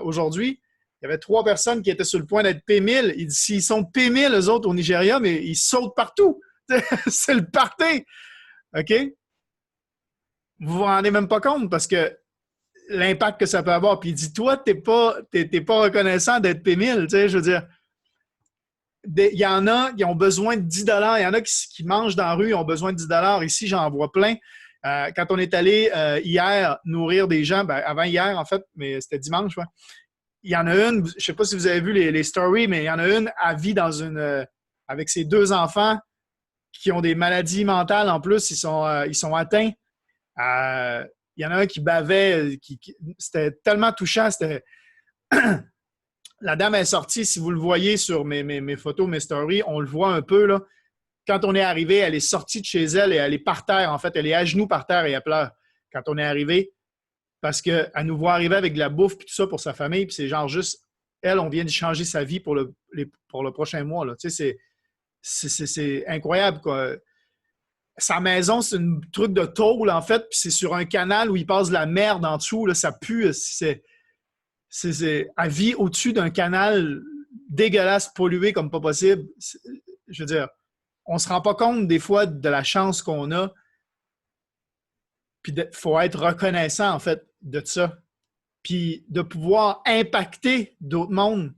aujourd'hui. Il y avait 3 personnes qui étaient sur le point d'être P1000. Il dit, s'ils sont P1000, eux autres, au Nigeria, mais ils sautent partout. C'est le party. OK? vous vous rendez même pas compte parce que l'impact que ça peut avoir. Puis il dit, toi, t'es pas reconnaissant d'être P1000, tu sais, je veux dire. Il y en a qui ont besoin de 10 $. Il y en a qui mangent dans la rue, ils ont besoin de 10 $. Ici, j'en vois plein. Quand on est allé hier nourrir des gens, ben, avant hier, en fait, mais c'était dimanche, ouais. Il y en a une, je ne sais pas si vous avez vu les stories, mais il y en a une à vie dans avec ses 2 enfants qui ont des maladies mentales en plus, ils sont atteints. Il y en a un qui bavait, c'était tellement touchant. La dame est sortie, si vous le voyez sur mes photos, mes stories, on le voit un peu, là. Quand on est arrivé, elle est sortie de chez elle et elle est par terre, en fait. Elle est à genoux par terre et elle pleure quand on est arrivé parce qu'elle nous voit arriver avec de la bouffe et tout ça pour sa famille. Puis c'est genre juste, elle, on vient de changer sa vie pour le prochain mois, là. Tu sais, c'est incroyable, quoi. Sa maison, c'est un truc de tôle, en fait, puis c'est sur un canal où il passe de la merde en dessous, là, ça pue. Elle vit au-dessus d'un canal dégueulasse, pollué comme pas possible. Je veux dire, on se rend pas compte des fois de la chance qu'on a. Puis il faut être reconnaissant, en fait, de ça. Puis de pouvoir impacter d'autres mondes,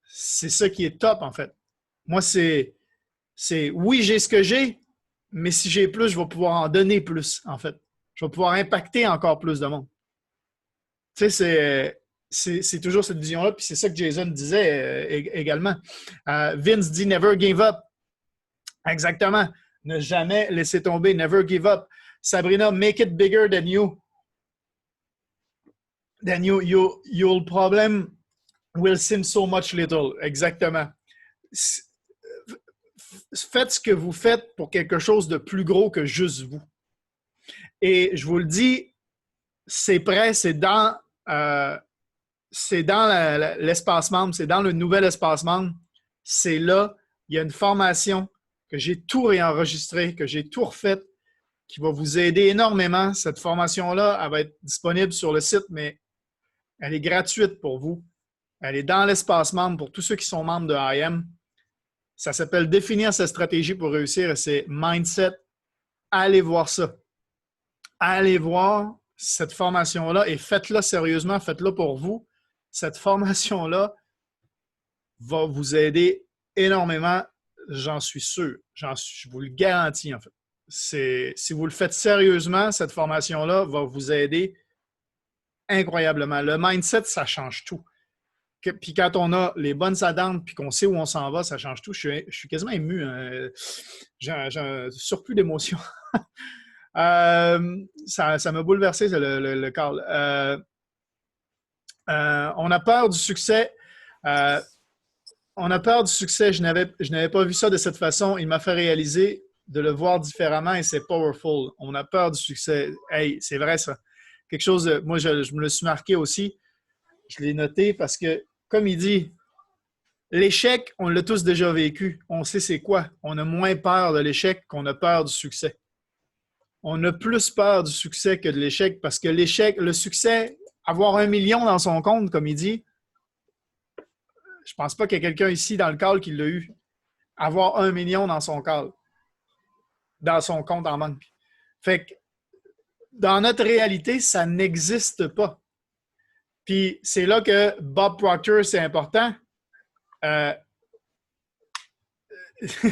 c'est ça qui est top, en fait. Moi, oui, j'ai ce que j'ai, mais si j'ai plus, je vais pouvoir en donner plus, en fait. Je vais pouvoir impacter encore plus de monde. Tu sais, c'est toujours cette vision-là, puis c'est ça que Jason disait également. Vince dit « Never give up ». Exactement. Ne jamais laisser tomber. Never give up. Sabrina, make it bigger than you. Then your problem will seem so much little. Exactement. Faites ce que vous faites pour quelque chose de plus gros que juste vous. Et je vous le dis, c'est prêt, c'est dans l'espace membre, c'est dans le nouvel espace membre. C'est là, il y a une formation que j'ai tout réenregistré, que j'ai tout refait, qui va vous aider énormément. Cette formation-là, elle va être disponible sur le site, mais elle est gratuite pour vous. Elle est dans l'espace membre pour tous ceux qui sont membres de IM. Ça s'appelle « Définir sa stratégie pour réussir » et c'est « Mindset ». Allez voir ça. Allez voir cette formation-là et faites-la sérieusement, faites-la pour vous. Cette formation-là va vous aider énormément, j'en suis sûr. Je vous le garantis, en fait. Si vous le faites sérieusement, cette formation-là va vous aider incroyablement. Le mindset, ça change tout. Puis quand on a les bonnes attentes puis qu'on sait où on s'en va, ça change tout. Je suis quasiment ému. Hein. J'ai un surplus d'émotions. Ça m'a bouleversé, le Carl. On a peur du succès. On a peur du succès. Je n'avais pas vu ça de cette façon. Il m'a fait réaliser de le voir différemment et c'est powerful. On a peur du succès. Hey, c'est vrai ça. Quelque chose, moi, je me le suis marqué aussi. Je l'ai noté parce que, comme il dit, l'échec, on l'a tous déjà vécu. On sait c'est quoi. On a moins peur de l'échec qu'on a peur du succès. On a plus peur du succès que de l'échec parce que l'échec, le succès, avoir 1 million dans son compte, comme il dit, je ne pense pas qu'il y ait quelqu'un ici dans le call qui l'a eu. Avoir 1 million dans son call, dans son compte en banque. Fait que dans notre réalité, ça n'existe pas. Puis c'est là que Bob Proctor, c'est important.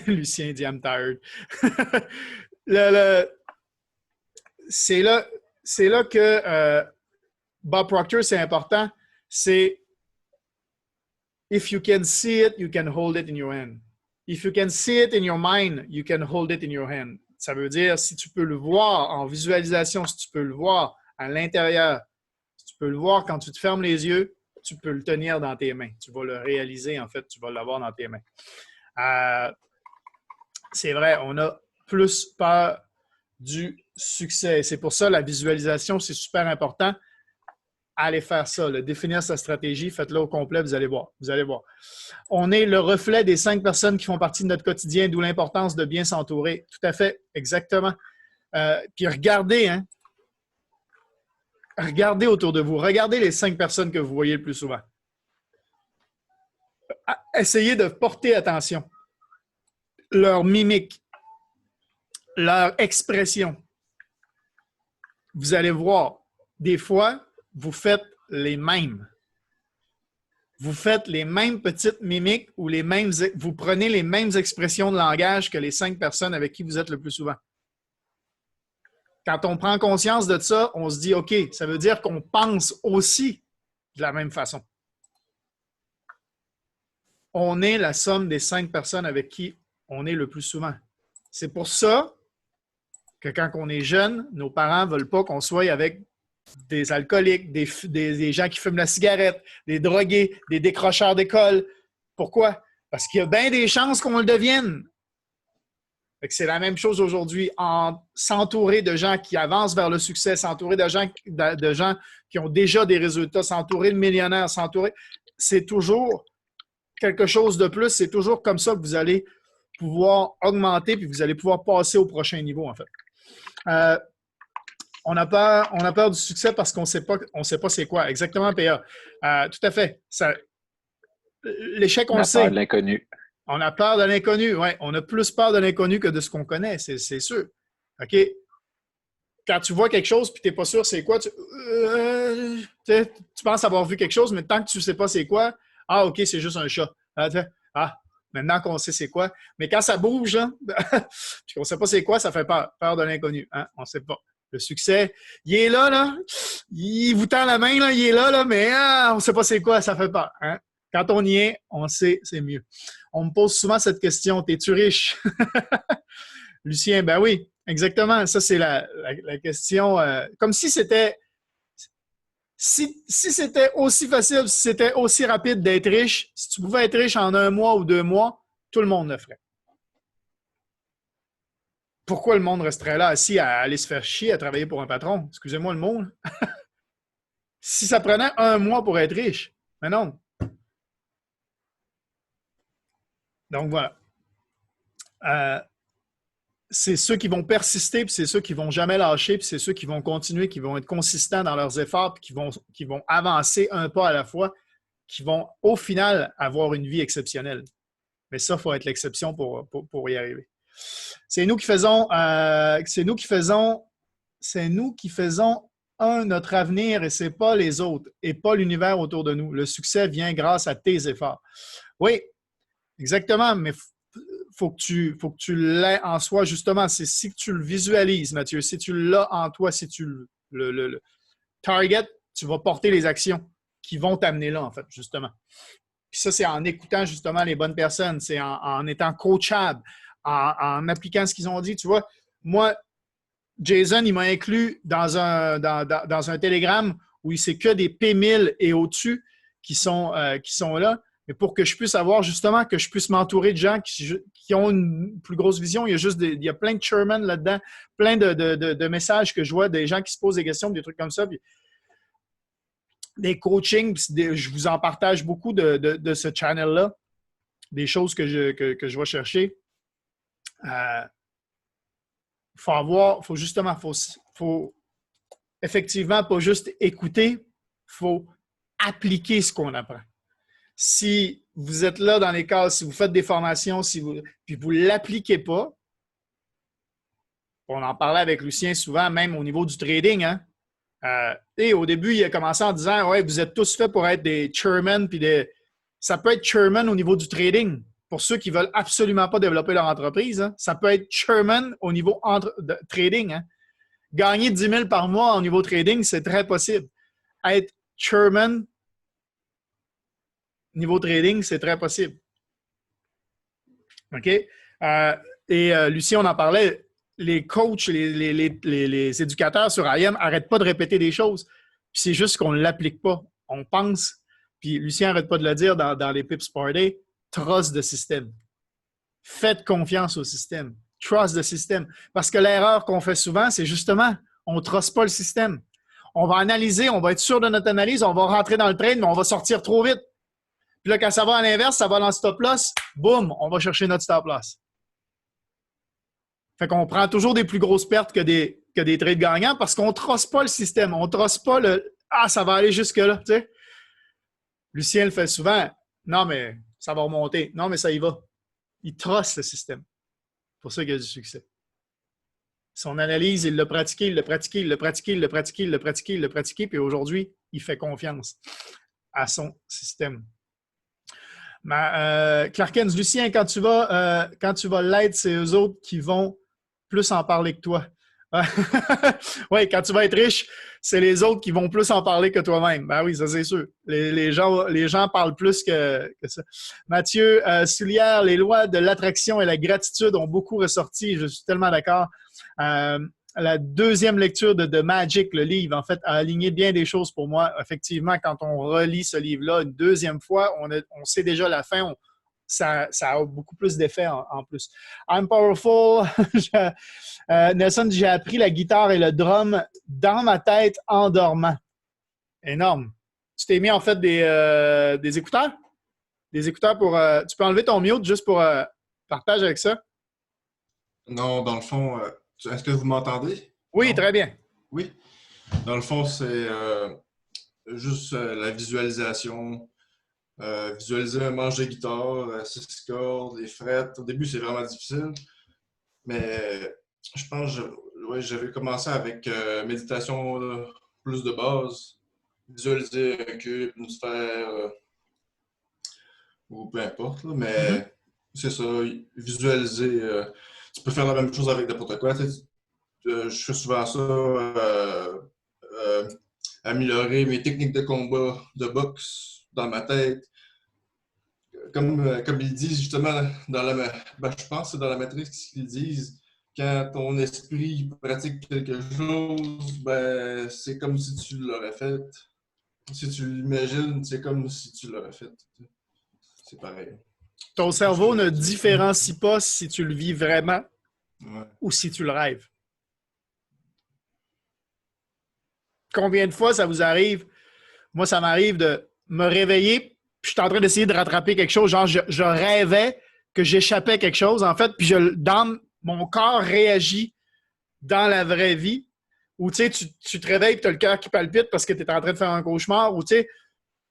Lucien dit « I'm tired ». C'est là que Bob Proctor, c'est important. C'est « If you can see it, you can hold it in your hand. If you can see it in your mind, you can hold it in your hand. » Ça veut dire, si tu peux le voir en visualisation, si tu peux le voir à l'intérieur, si tu peux le voir quand tu te fermes les yeux, tu peux le tenir dans tes mains. Tu vas le réaliser, en fait, tu vas l'avoir dans tes mains. C'est vrai, on a plus peur du succès. C'est pour ça la visualisation, c'est super important. Allez faire ça, définir sa stratégie, faites-le au complet, vous allez voir. Vous allez voir. On est le reflet des 5 personnes qui font partie de notre quotidien, d'où l'importance de bien s'entourer. Tout à fait, exactement. Puis regardez, hein. Regardez autour de vous. Regardez les 5 personnes que vous voyez le plus souvent. Essayez de porter attention. Leur mimique, leur expression. vous allez voir, des fois, vous faites les mêmes. Vous faites les mêmes petites mimiques ou vous prenez les mêmes expressions de langage que les 5 personnes avec qui vous êtes le plus souvent. Quand on prend conscience de ça, on se dit, OK, ça veut dire qu'on pense aussi de la même façon. On est la somme des 5 personnes avec qui on est le plus souvent. C'est pour ça que quand on est jeune, nos parents ne veulent pas qu'on soit avec des alcooliques, des gens qui fument la cigarette, des drogués, des décrocheurs d'école. Pourquoi? Parce qu'il y a bien des chances qu'on le devienne. C'est la même chose aujourd'hui. S'entourer de gens qui avancent vers le succès, s'entourer de gens qui ont déjà des résultats, s'entourer de millionnaires, c'est toujours quelque chose de plus. C'est toujours comme ça que vous allez pouvoir augmenter puis vous allez pouvoir passer au prochain niveau, en fait. On a peur du succès parce qu'on ne sait pas c'est quoi. Exactement, PA. Tout à fait. L'échec, on le sait. On a peur de l'inconnu. On a peur de l'inconnu, oui. On a plus peur de l'inconnu que de ce qu'on connaît, c'est sûr. OK? Quand tu vois quelque chose et tu n'es pas sûr c'est quoi, tu penses avoir vu quelque chose, mais tant que tu ne sais pas c'est quoi, ah, OK, c'est juste un chat. Maintenant qu'on sait c'est quoi. Mais quand ça bouge, puis qu'on ne sait pas c'est quoi, ça fait peur. Peur de l'inconnu. Hein? On ne sait pas. Le succès, il est là. Il vous tend la main, là, il est là, mais on ne sait pas c'est quoi, ça fait peur. Hein? Quand on y est, on sait, c'est mieux. On me pose souvent cette question, t'es-tu riche? Lucien, ben oui, exactement. Ça, c'est la question. Comme si c'était si c'était aussi facile, si c'était aussi rapide d'être riche, si tu pouvais être riche en 1 mois ou 2 mois, tout le monde le ferait. Pourquoi le monde resterait là assis à aller se faire chier, à travailler pour un patron? Excusez-moi le mot. Si ça prenait 1 mois pour être riche, mais non. Donc voilà. C'est ceux qui vont persister, puis c'est ceux qui ne vont jamais lâcher, puis c'est ceux qui vont continuer, qui vont être consistants dans leurs efforts, puis qui vont avancer un pas à la fois, qui vont au final avoir une vie exceptionnelle. Mais ça, il faut être l'exception pour y arriver. C'est nous qui faisons notre avenir et ce n'est pas les autres et pas l'univers autour de nous. Le succès vient grâce à tes efforts. Oui, exactement, mais faut que tu l'aies en soi, justement. C'est si tu le visualises, Mathieu, si tu l'as en toi, si tu le target, tu vas porter les actions qui vont t'amener là, en fait, justement. Puis ça, c'est en écoutant, justement, les bonnes personnes. C'est en étant coachable, en appliquant ce qu'ils ont dit. Tu vois, moi, Jason, il m'a inclus dans un télégramme où c'est que des P1000 et au-dessus qui sont là. Mais pour que je puisse avoir justement, que je puisse m'entourer de gens qui ont une plus grosse vision, il y a plein de chairmen là-dedans, plein de messages que je vois, des gens qui se posent des questions, des trucs comme ça. Puis des coachings, je vous en partage beaucoup de ce channel-là, des choses que je vais chercher. Faut effectivement pas juste écouter, il faut appliquer ce qu'on apprend. Si vous êtes là dans les cases, si vous faites des formations, puis vous ne l'appliquez pas, on en parlait avec Lucien souvent, même au niveau du trading. Hein? Et au début, il a commencé en disant « Ouais, vous êtes tous faits pour être des chairmen. » Ça peut être chairman au niveau du trading. Pour ceux qui ne veulent absolument pas développer leur entreprise, hein? Ça peut être chairman au niveau trading. Hein? Gagner 10 000 par mois au niveau trading, c'est très possible. Être chairman niveau trading, c'est très possible. OK? Lucien, on en parlait, les coachs, les éducateurs sur IM n'arrêtent pas de répéter des choses. Puis c'est juste qu'on ne l'applique pas. On pense, puis Lucien n'arrête pas de le dire dans les Pips Par Day, trust the system. Faites confiance au système. Trust the system. Parce que l'erreur qu'on fait souvent, c'est justement, on ne truste pas le système. On va analyser, on va être sûr de notre analyse, on va rentrer dans le trade, mais on va sortir trop vite. Puis là, quand ça va à l'inverse, ça va dans le stop loss, boum, on va chercher notre stop loss. Fait qu'on prend toujours des plus grosses pertes que des trades gagnants parce qu'on ne trosse pas le système. On ne trosse pas le « Ah, ça va aller jusque-là ». Tu sais? Lucien le fait souvent. Non, mais ça va remonter. Non, mais ça y va. Il trosse le système. C'est pour ça qu'il y a du succès. Son analyse, il l'a pratiqué, il l'a pratiqué, il l'a pratiqué, il l'a pratiqué, il l'a pratiqué, il l'a pratiqué, puis aujourd'hui, il fait confiance à son système. Clarkens, Lucien, quand tu vas l'aider, c'est eux autres qui vont plus en parler que toi. Oui, quand tu vas être riche, c'est les autres qui vont plus en parler que toi-même. Ben oui, ça c'est sûr. Les gens parlent plus que ça. Mathieu Soulière, les lois de l'attraction et la gratitude ont beaucoup ressorti. Je suis tellement d'accord. La deuxième lecture de The Magic, le livre, en fait, a aligné bien des choses pour moi. Effectivement, quand on relit ce livre-là une deuxième fois, on sait déjà la fin. Ça a beaucoup plus d'effet en plus. I'm Powerful. Nelson, j'ai appris la guitare et le drum dans ma tête en dormant. Énorme. Tu t'es mis en fait des écouteurs? Des écouteurs pour... tu peux enlever ton mute juste pour partager avec ça? Non, dans le fond, est-ce que vous m'entendez? Oui, Non? très bien. Oui. Dans le fond, c'est juste la visualisation. Visualiser un manche de guitare, 6 cordes, les frettes. Au début, c'est vraiment difficile. Mais je pense que j'avais commencé avec méditation plus de base. Visualiser un cube, une sphère, ou peu importe. Là, mais c'est ça, visualiser. Tu peux faire la même chose avec n'importe quoi. Je fais souvent ça. Améliorer mes techniques de combat, de boxe dans ma tête. Comme ils disent justement je pense que c'est dans la matrice qu'ils disent, quand ton esprit pratique quelque chose, ben, c'est comme si tu l'aurais fait. Si tu l'imagines, c'est comme si tu l'aurais fait. C'est pareil. Ton cerveau ne différencie pas si tu le vis vraiment ou si tu le rêves. Combien de fois ça vous arrive? Moi, ça m'arrive de me réveiller, puis je suis en train d'essayer de rattraper quelque chose. Genre, je rêvais que j'échappais quelque chose, en fait, puis mon corps réagit dans la vraie vie. Ou tu sais, tu te réveilles et tu as le cœur qui palpite parce que tu es en train de faire un cauchemar. Ou tu sais,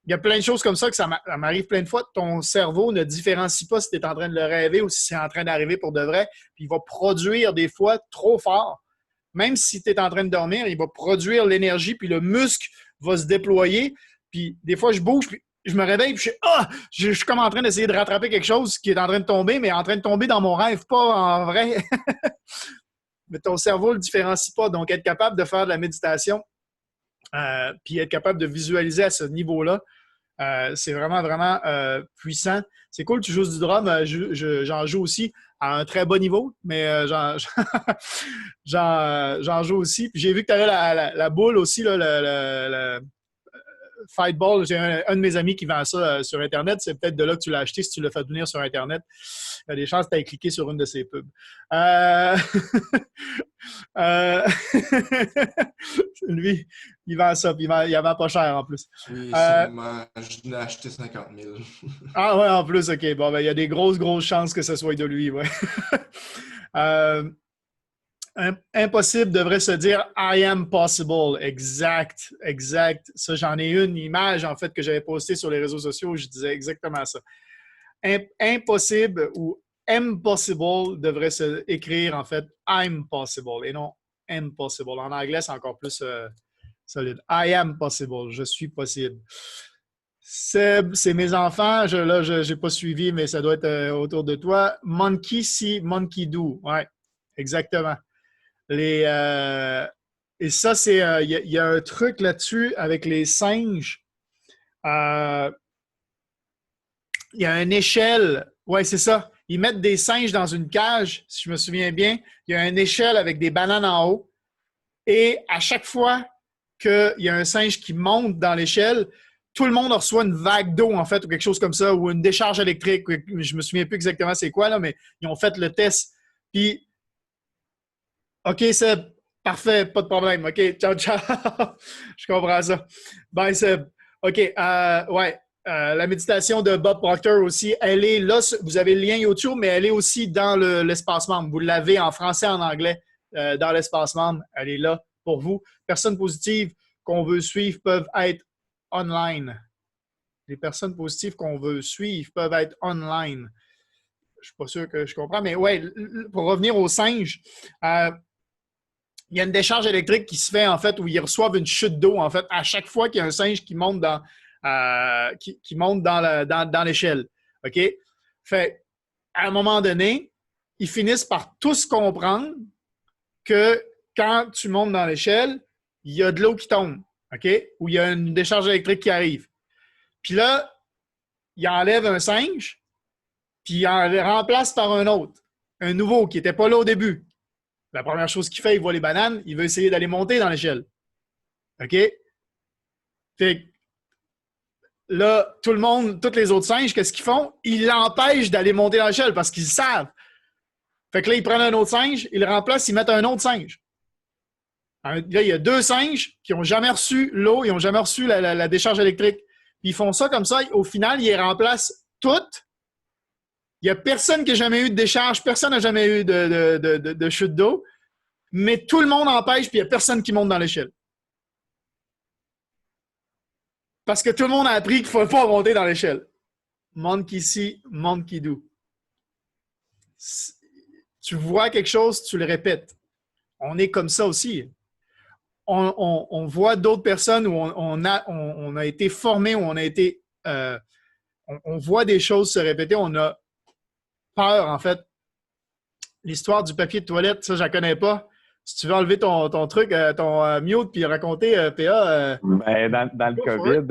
il y a plein de choses comme ça que ça m'arrive plein de fois. Ton cerveau ne différencie pas si tu es en train de le rêver ou si c'est en train d'arriver pour de vrai. Puis il va produire des fois trop fort. Même si tu es en train de dormir, il va produire l'énergie, puis le muscle va se déployer. Puis des fois, je bouge, puis je me réveille, puis je suis comme en train d'essayer de rattraper quelque chose qui est en train de tomber, mais en train de tomber dans mon rêve, pas en vrai. Mais ton cerveau ne le différencie pas. Donc, être capable de faire de la méditation, puis être capable de visualiser à ce niveau-là, c'est vraiment, vraiment puissant. C'est cool, tu joues du drum. J'en joue aussi à un très bas niveau, mais j'en joue aussi. Puis j'ai vu que tu avais la boule aussi, là, le Fightball. J'ai un de mes amis qui vend ça sur Internet. C'est peut-être de là que tu l'as acheté si tu l'as fait venir sur Internet. Il y a des chances que tu aies cliqué sur une de ses pubs. Lui, il vend ça, puis il en vend pas cher en plus. Oui, sûrement. Je l'ai acheté 50 000. Ah ouais, en plus, OK. Bon, ben, il y a des grosses chances que ce soit de lui, ouais. Impossible devrait se dire I am possible. Exact, exact. Ça, j'en ai une image, en fait, que j'avais postée sur les réseaux sociaux où je disais exactement ça. Impossible ou impossible devrait se écrire, en fait, I'm possible et non impossible. En anglais, c'est encore plus solide. I am possible. Je suis possible. Seb, c'est mes enfants. Je n'ai pas suivi, mais ça doit être autour de toi. Monkey see, monkey do. Ouais, exactement. Et ça, c'est il y a un truc là-dessus avec les singes. Il y a une échelle. Oui, c'est ça. Ils mettent des singes dans une cage, si je me souviens bien. Il y a une échelle avec des bananes en haut. Et à chaque fois qu'il y a un singe qui monte dans l'échelle, tout le monde reçoit une vague d'eau, en fait, ou quelque chose comme ça, ou une décharge électrique. Je me souviens plus exactement c'est quoi, là, mais ils ont fait le test. Puis, OK, Seb, parfait, pas de problème. OK, ciao, ciao. Je comprends ça. Bye, Seb. OK, ouais. La méditation de Bob Proctor aussi, elle est là. Vous avez le lien YouTube, mais elle est aussi dans l'espace membre. Vous l'avez en français, en anglais, dans l'espace membre. Elle est là pour vous. Personnes positives qu'on veut suivre peuvent être online. Les personnes positives qu'on veut suivre peuvent être online. Je ne suis pas sûr que je comprends, mais ouais, pour revenir aux singes, il y a une décharge électrique qui se fait, en fait, où ils reçoivent une chute d'eau, en fait, à chaque fois qu'il y a un singe qui monte qui monte dans l'échelle. OK? Fait, à un moment donné, ils finissent par tous comprendre que quand tu montes dans l'échelle, il y a de l'eau qui tombe, OK? Ou il y a une décharge électrique qui arrive. Puis là, il enlève un singe, puis il en remplace par un autre, un nouveau qui n'était pas là au début. La première chose qu'il fait, il voit les bananes, il veut essayer d'aller monter dans l'échelle. OK? Fait que là, tout le monde, tous les autres singes, qu'est-ce qu'ils font? Ils l'empêchent d'aller monter dans l'échelle parce qu'ils savent. Fait que là, ils prennent un autre singe, ils le remplacent, ils mettent un autre singe. Là, il y a 2 singes qui n'ont jamais reçu l'eau, ils n'ont jamais reçu la décharge électrique. Ils font ça comme ça, au final, ils les remplacent toutes. Il n'y a personne qui n'a jamais eu de décharge, personne n'a jamais eu de chute d'eau, mais tout le monde empêche, puis il n'y a personne qui monte dans l'échelle. Parce que tout le monde a appris qu'il ne faut pas monter dans l'échelle. Monkey see, monkey do. Tu vois quelque chose, tu le répètes. On est comme ça aussi. On voit d'autres personnes où on a été formé, où on a été... on voit des choses se répéter, on a peur, en fait. L'histoire du papier de toilette, ça, je ne la connais pas. Si tu veux enlever ton truc, ton mute, puis raconter, PA... Ben, dans le COVID,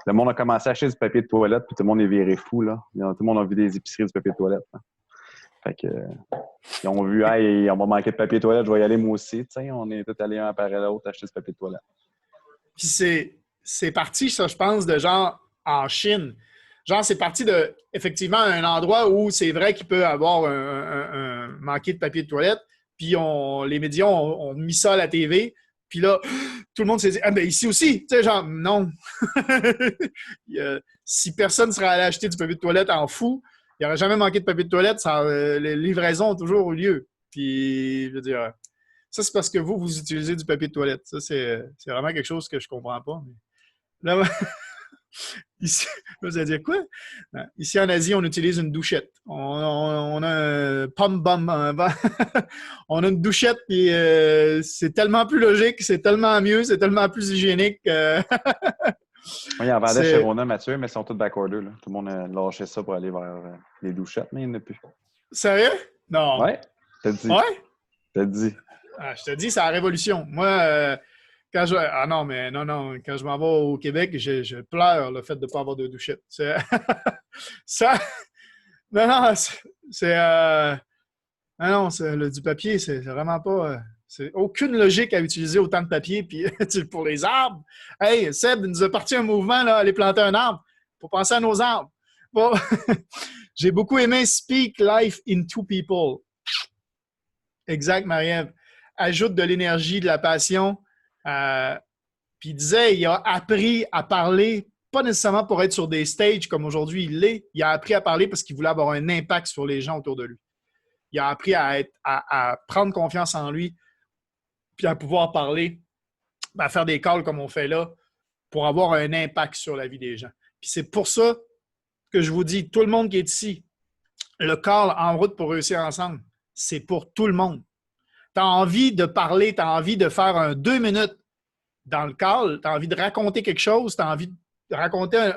le monde a commencé à acheter du papier de toilette, puis tout le monde est viré fou, là. Tout le monde a vu des épiceries du papier de toilette. Hein. Fait que, ils ont vu, hey, on va manquer de papier de toilette, je vais y aller moi aussi. T'sais, on est tous allés un après l'autre acheter du papier de toilette. Puis c'est parti, ça, je pense, de genre en Chine. Genre, c'est parti de, effectivement, un endroit où c'est vrai qu'il peut avoir un manqué de papier de toilette. Puis les médias ont mis ça à la TV. Puis là, tout le monde s'est dit, ah ben ici aussi. Tu sais, genre, non. Si personne serait allé acheter du papier de toilette en fou, il n'y aurait jamais manqué de papier de toilette. Les livraisons ont toujours eu lieu. Puis, je veux dire, ça, c'est parce que vous utilisez du papier de toilette. Ça, c'est vraiment quelque chose que je ne comprends pas. Mais... Là, ici, vous allez dire quoi? Ici, en Asie, on utilise une douchette. On a un pom-bum. On a une douchette, puis c'est tellement plus logique, c'est tellement mieux, c'est tellement plus hygiénique. Oui, il en vendait chez Rona, Mathieu, mais ils sont tous backorder. Là. Tout le monde a lâché ça pour aller vers les douchettes, mais il n'y en a plus. Sérieux? Non. Ouais, je te dis. Ouais? Je te dis. Je te dis, c'est la révolution. Moi, quand je... Ah non, mais non. Quand je m'en vais au Québec, je pleure le fait de ne pas avoir de douchette. Ça... Non, c'est... Non, du papier, c'est vraiment pas... C'est aucune logique à utiliser autant de papier puis pour les arbres. Hey, Seb nous a parti un mouvement, là, aller planter un arbre pour penser à nos arbres. Bon. J'ai beaucoup aimé Speak Life into People. Exact, Marie-Ève. Ajoute de l'énergie, de la passion. Puis il disait, il a appris à parler, pas nécessairement pour être sur des stages comme aujourd'hui il l'est. Il a appris à parler parce qu'il voulait avoir un impact sur les gens autour de lui. Il a appris à prendre confiance en lui, puis à pouvoir parler, à faire des calls comme on fait là, pour avoir un impact sur la vie des gens. Puis c'est pour ça que je vous dis, tout le monde qui est ici, le call en route pour réussir ensemble, c'est pour tout le monde. Tu as envie de parler, tu as envie de faire un 2 minutes dans le call, tu as envie de raconter quelque chose, tu as envie de raconter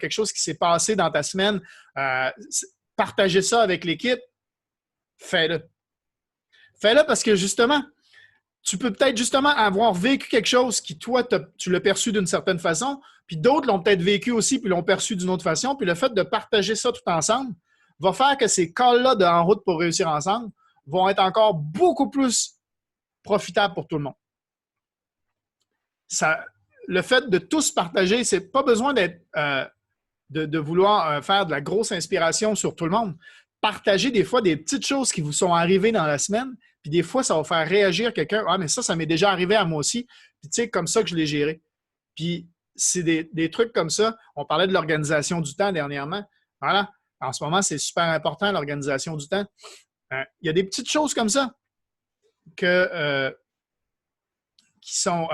quelque chose qui s'est passé dans ta semaine, partager ça avec l'équipe, fais-le. Fais-le parce que justement, tu peux peut-être justement avoir vécu quelque chose qui, toi, tu l'as perçu d'une certaine façon, puis d'autres l'ont peut-être vécu aussi, puis l'ont perçu d'une autre façon, puis le fait de partager ça tout ensemble va faire que ces calls-là de En route pour réussir ensemble vont être encore beaucoup plus profitables pour tout le monde. Le fait de tous partager, c'est pas besoin d'être de vouloir faire de la grosse inspiration sur tout le monde. Partager des fois des petites choses qui vous sont arrivées dans la semaine, puis des fois, ça va faire réagir quelqu'un. Ah, mais ça m'est déjà arrivé à moi aussi. Puis tu sais, comme ça que je l'ai géré. Puis c'est des trucs comme ça. On parlait de l'organisation du temps dernièrement. Voilà. En ce moment, c'est super important, l'organisation du temps. Il y a des petites choses comme ça qui sont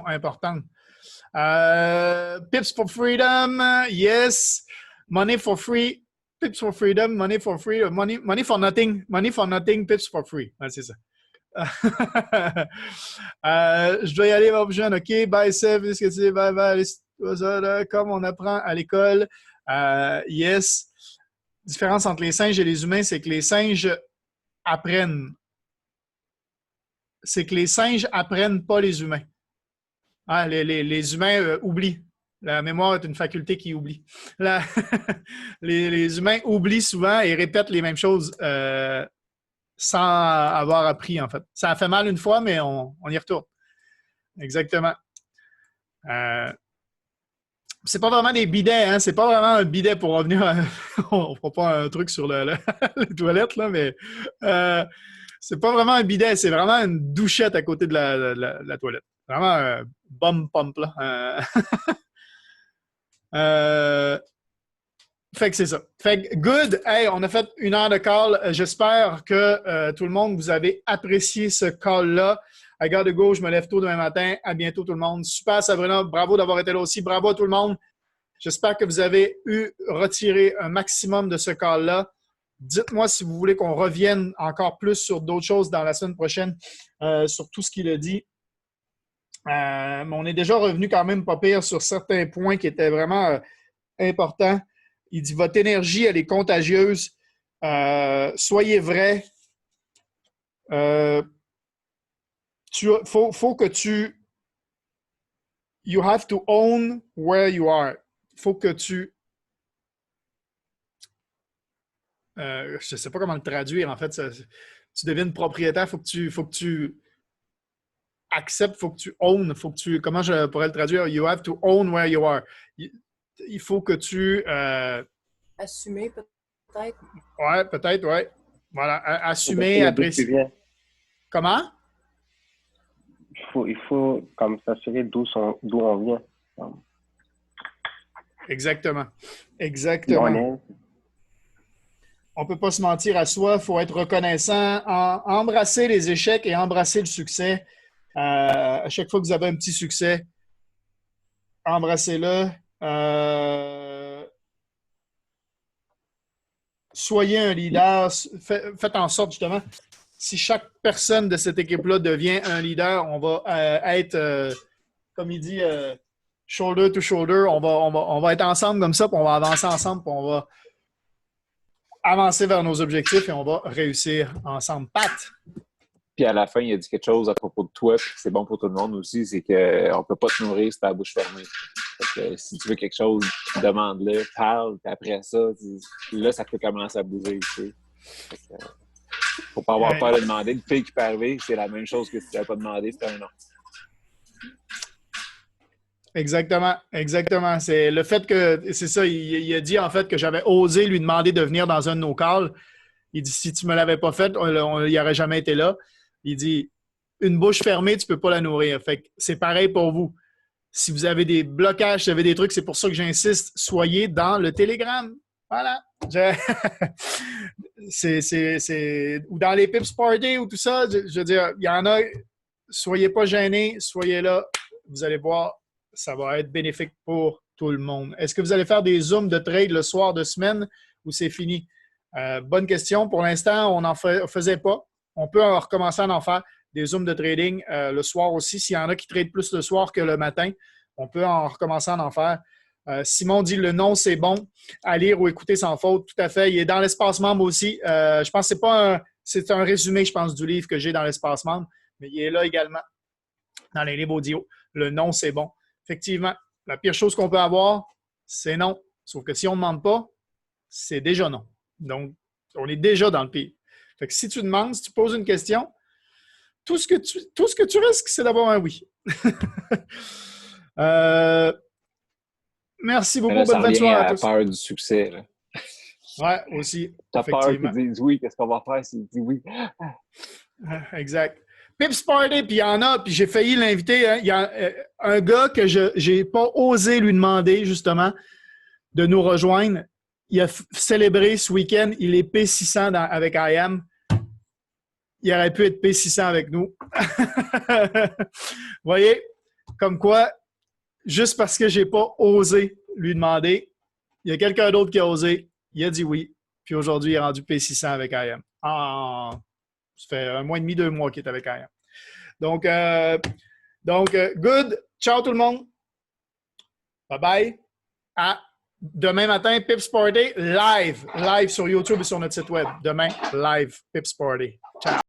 importantes. Pips for freedom, yes. Money for free. Pips for freedom, money for free, money for nothing, pips for free. Ouais, c'est ça. Je dois y aller, mon jeune. OK, bye, Seb. Qu'est-ce que tu dis? Bye, bye. Comme on apprend à l'école. Yes. La différence entre les singes et les humains, c'est que les singes apprennent. C'est que les singes apprennent pas les humains. Ah, les humains oublient. La mémoire est une faculté qui oublie. Les humains oublient souvent et répètent les mêmes choses sans avoir appris, en fait. Ça a fait mal une fois, mais on y retourne. Exactement. C'est pas vraiment des bidets, hein? C'est pas vraiment un bidet pour revenir. On fera pas un truc sur les toilettes, là, mais c'est pas vraiment un bidet, c'est vraiment une douchette à côté de la toilette. Vraiment un bum pump, là. Fait que c'est ça. Fait que good. Hey, on a fait 1 heure de call. J'espère que tout le monde, vous avez apprécié ce call-là. I gotta go, je me lève tôt demain matin. À bientôt tout le monde. Super Sabrina, bravo d'avoir été là aussi. Bravo à tout le monde. J'espère que vous avez retiré un maximum de ce call-là. Dites-moi si vous voulez qu'on revienne encore plus sur d'autres choses dans la semaine prochaine, sur tout ce qu'il a dit. Mais on est déjà revenu quand même pas pire sur certains points qui étaient vraiment importants. Il dit « Votre énergie, elle est contagieuse. Soyez vrai. Faut que tu... You have to own where you are. Faut que tu... je ne sais pas comment le traduire, en fait. Tu deviens propriétaire. Faut que tu acceptes, faut que tu own, faut que tu... Comment je pourrais le traduire? You have to own where you are. Il faut que tu... Assumer, peut-être. Ouais, peut-être, ouais. Voilà, assumer, apprécier. Comment? Il faut comme s'assurer d'où on vient. Exactement. Exactement. On ne peut pas se mentir à soi, il faut être reconnaissant, embrasser les échecs et embrasser le succès. À chaque fois que vous avez un petit succès, embrassez-le. Soyez un leader. Faites en sorte, justement, si chaque personne de cette équipe-là devient un leader, on va être, comme il dit, shoulder to shoulder. On va être ensemble comme ça, puis on va avancer ensemble, puis on va avancer vers nos objectifs et on va réussir ensemble. Pat! Puis à la fin, il a dit quelque chose à propos de toi, puis c'est bon pour tout le monde aussi, c'est qu'on ne peut pas te nourrir si tu as la bouche fermée. Fait que, si tu veux quelque chose, demande-le, parle, puis après ça, là, ça peut commencer à bouger. Tu sais. Faut pas avoir peur de demander. Le pire qui peut arriver, c'est la même chose que si tu n'avais pas demandé, c'était un non. Exactement. C'est le fait que, c'est ça, il a dit en fait que j'avais osé lui demander de venir dans un de nos calls. Il dit, si tu ne me l'avais pas fait, il n'aurait jamais été là. Il dit, une bouche fermée, tu ne peux pas la nourrir. Fait que c'est pareil pour vous. Si vous avez des blocages, si vous avez des trucs, c'est pour ça que j'insiste, soyez dans le Telegram. Voilà. Ou dans les Pips Party ou tout ça. Je veux dire, il y en a, soyez pas gênés, soyez là. Vous allez voir, ça va être bénéfique pour tout le monde. Est-ce que vous allez faire des zooms de trade le soir de semaine ou c'est fini? Bonne question. Pour l'instant, on n'en faisait pas. On peut recommencer à en faire des zooms de trading le soir aussi. S'il y en a qui tradent plus le soir que le matin, on peut recommencer à en faire. Simon dit le nom, c'est bon. À lire ou écouter sans faute. Tout à fait. Il est dans l'espace membre aussi. Je pense que c'est un résumé, je pense, du livre que j'ai dans l'espace membre, mais il est là également dans les livres audio. Le nom, c'est bon. Effectivement, la pire chose qu'on peut avoir, c'est non. Sauf que si on ne demande pas, c'est déjà non. Donc, on est déjà dans le pire. Fait que si tu demandes, si tu poses une question, tout ce que tu risques, c'est d'avoir un oui. Merci beaucoup. Bonne fin de soirée à tous. Peur du succès. Là. Ouais, aussi. T'as peur qu'ils disent oui, qu'est-ce qu'on va faire s'ils disent oui? Exact. Pips Party, puis il y en a, puis j'ai failli l'inviter. Hein. Il y a un gars que je n'ai pas osé lui demander, justement, de nous rejoindre. Il a célébré ce week-end. Il est P600 avec IAM. Il aurait pu être P600 avec nous. Vous voyez, comme quoi, juste parce que je n'ai pas osé lui demander, il y a quelqu'un d'autre qui a osé. Il a dit oui. Puis aujourd'hui, il est rendu P600 avec IAM. Ah, Ça fait 1 mois et demi, 2 mois qu'il est avec Aya. Donc, good. Ciao tout le monde. Bye-bye. À demain matin, Pips Party live sur YouTube et sur notre site web. Demain, live, Pips Party. Ciao.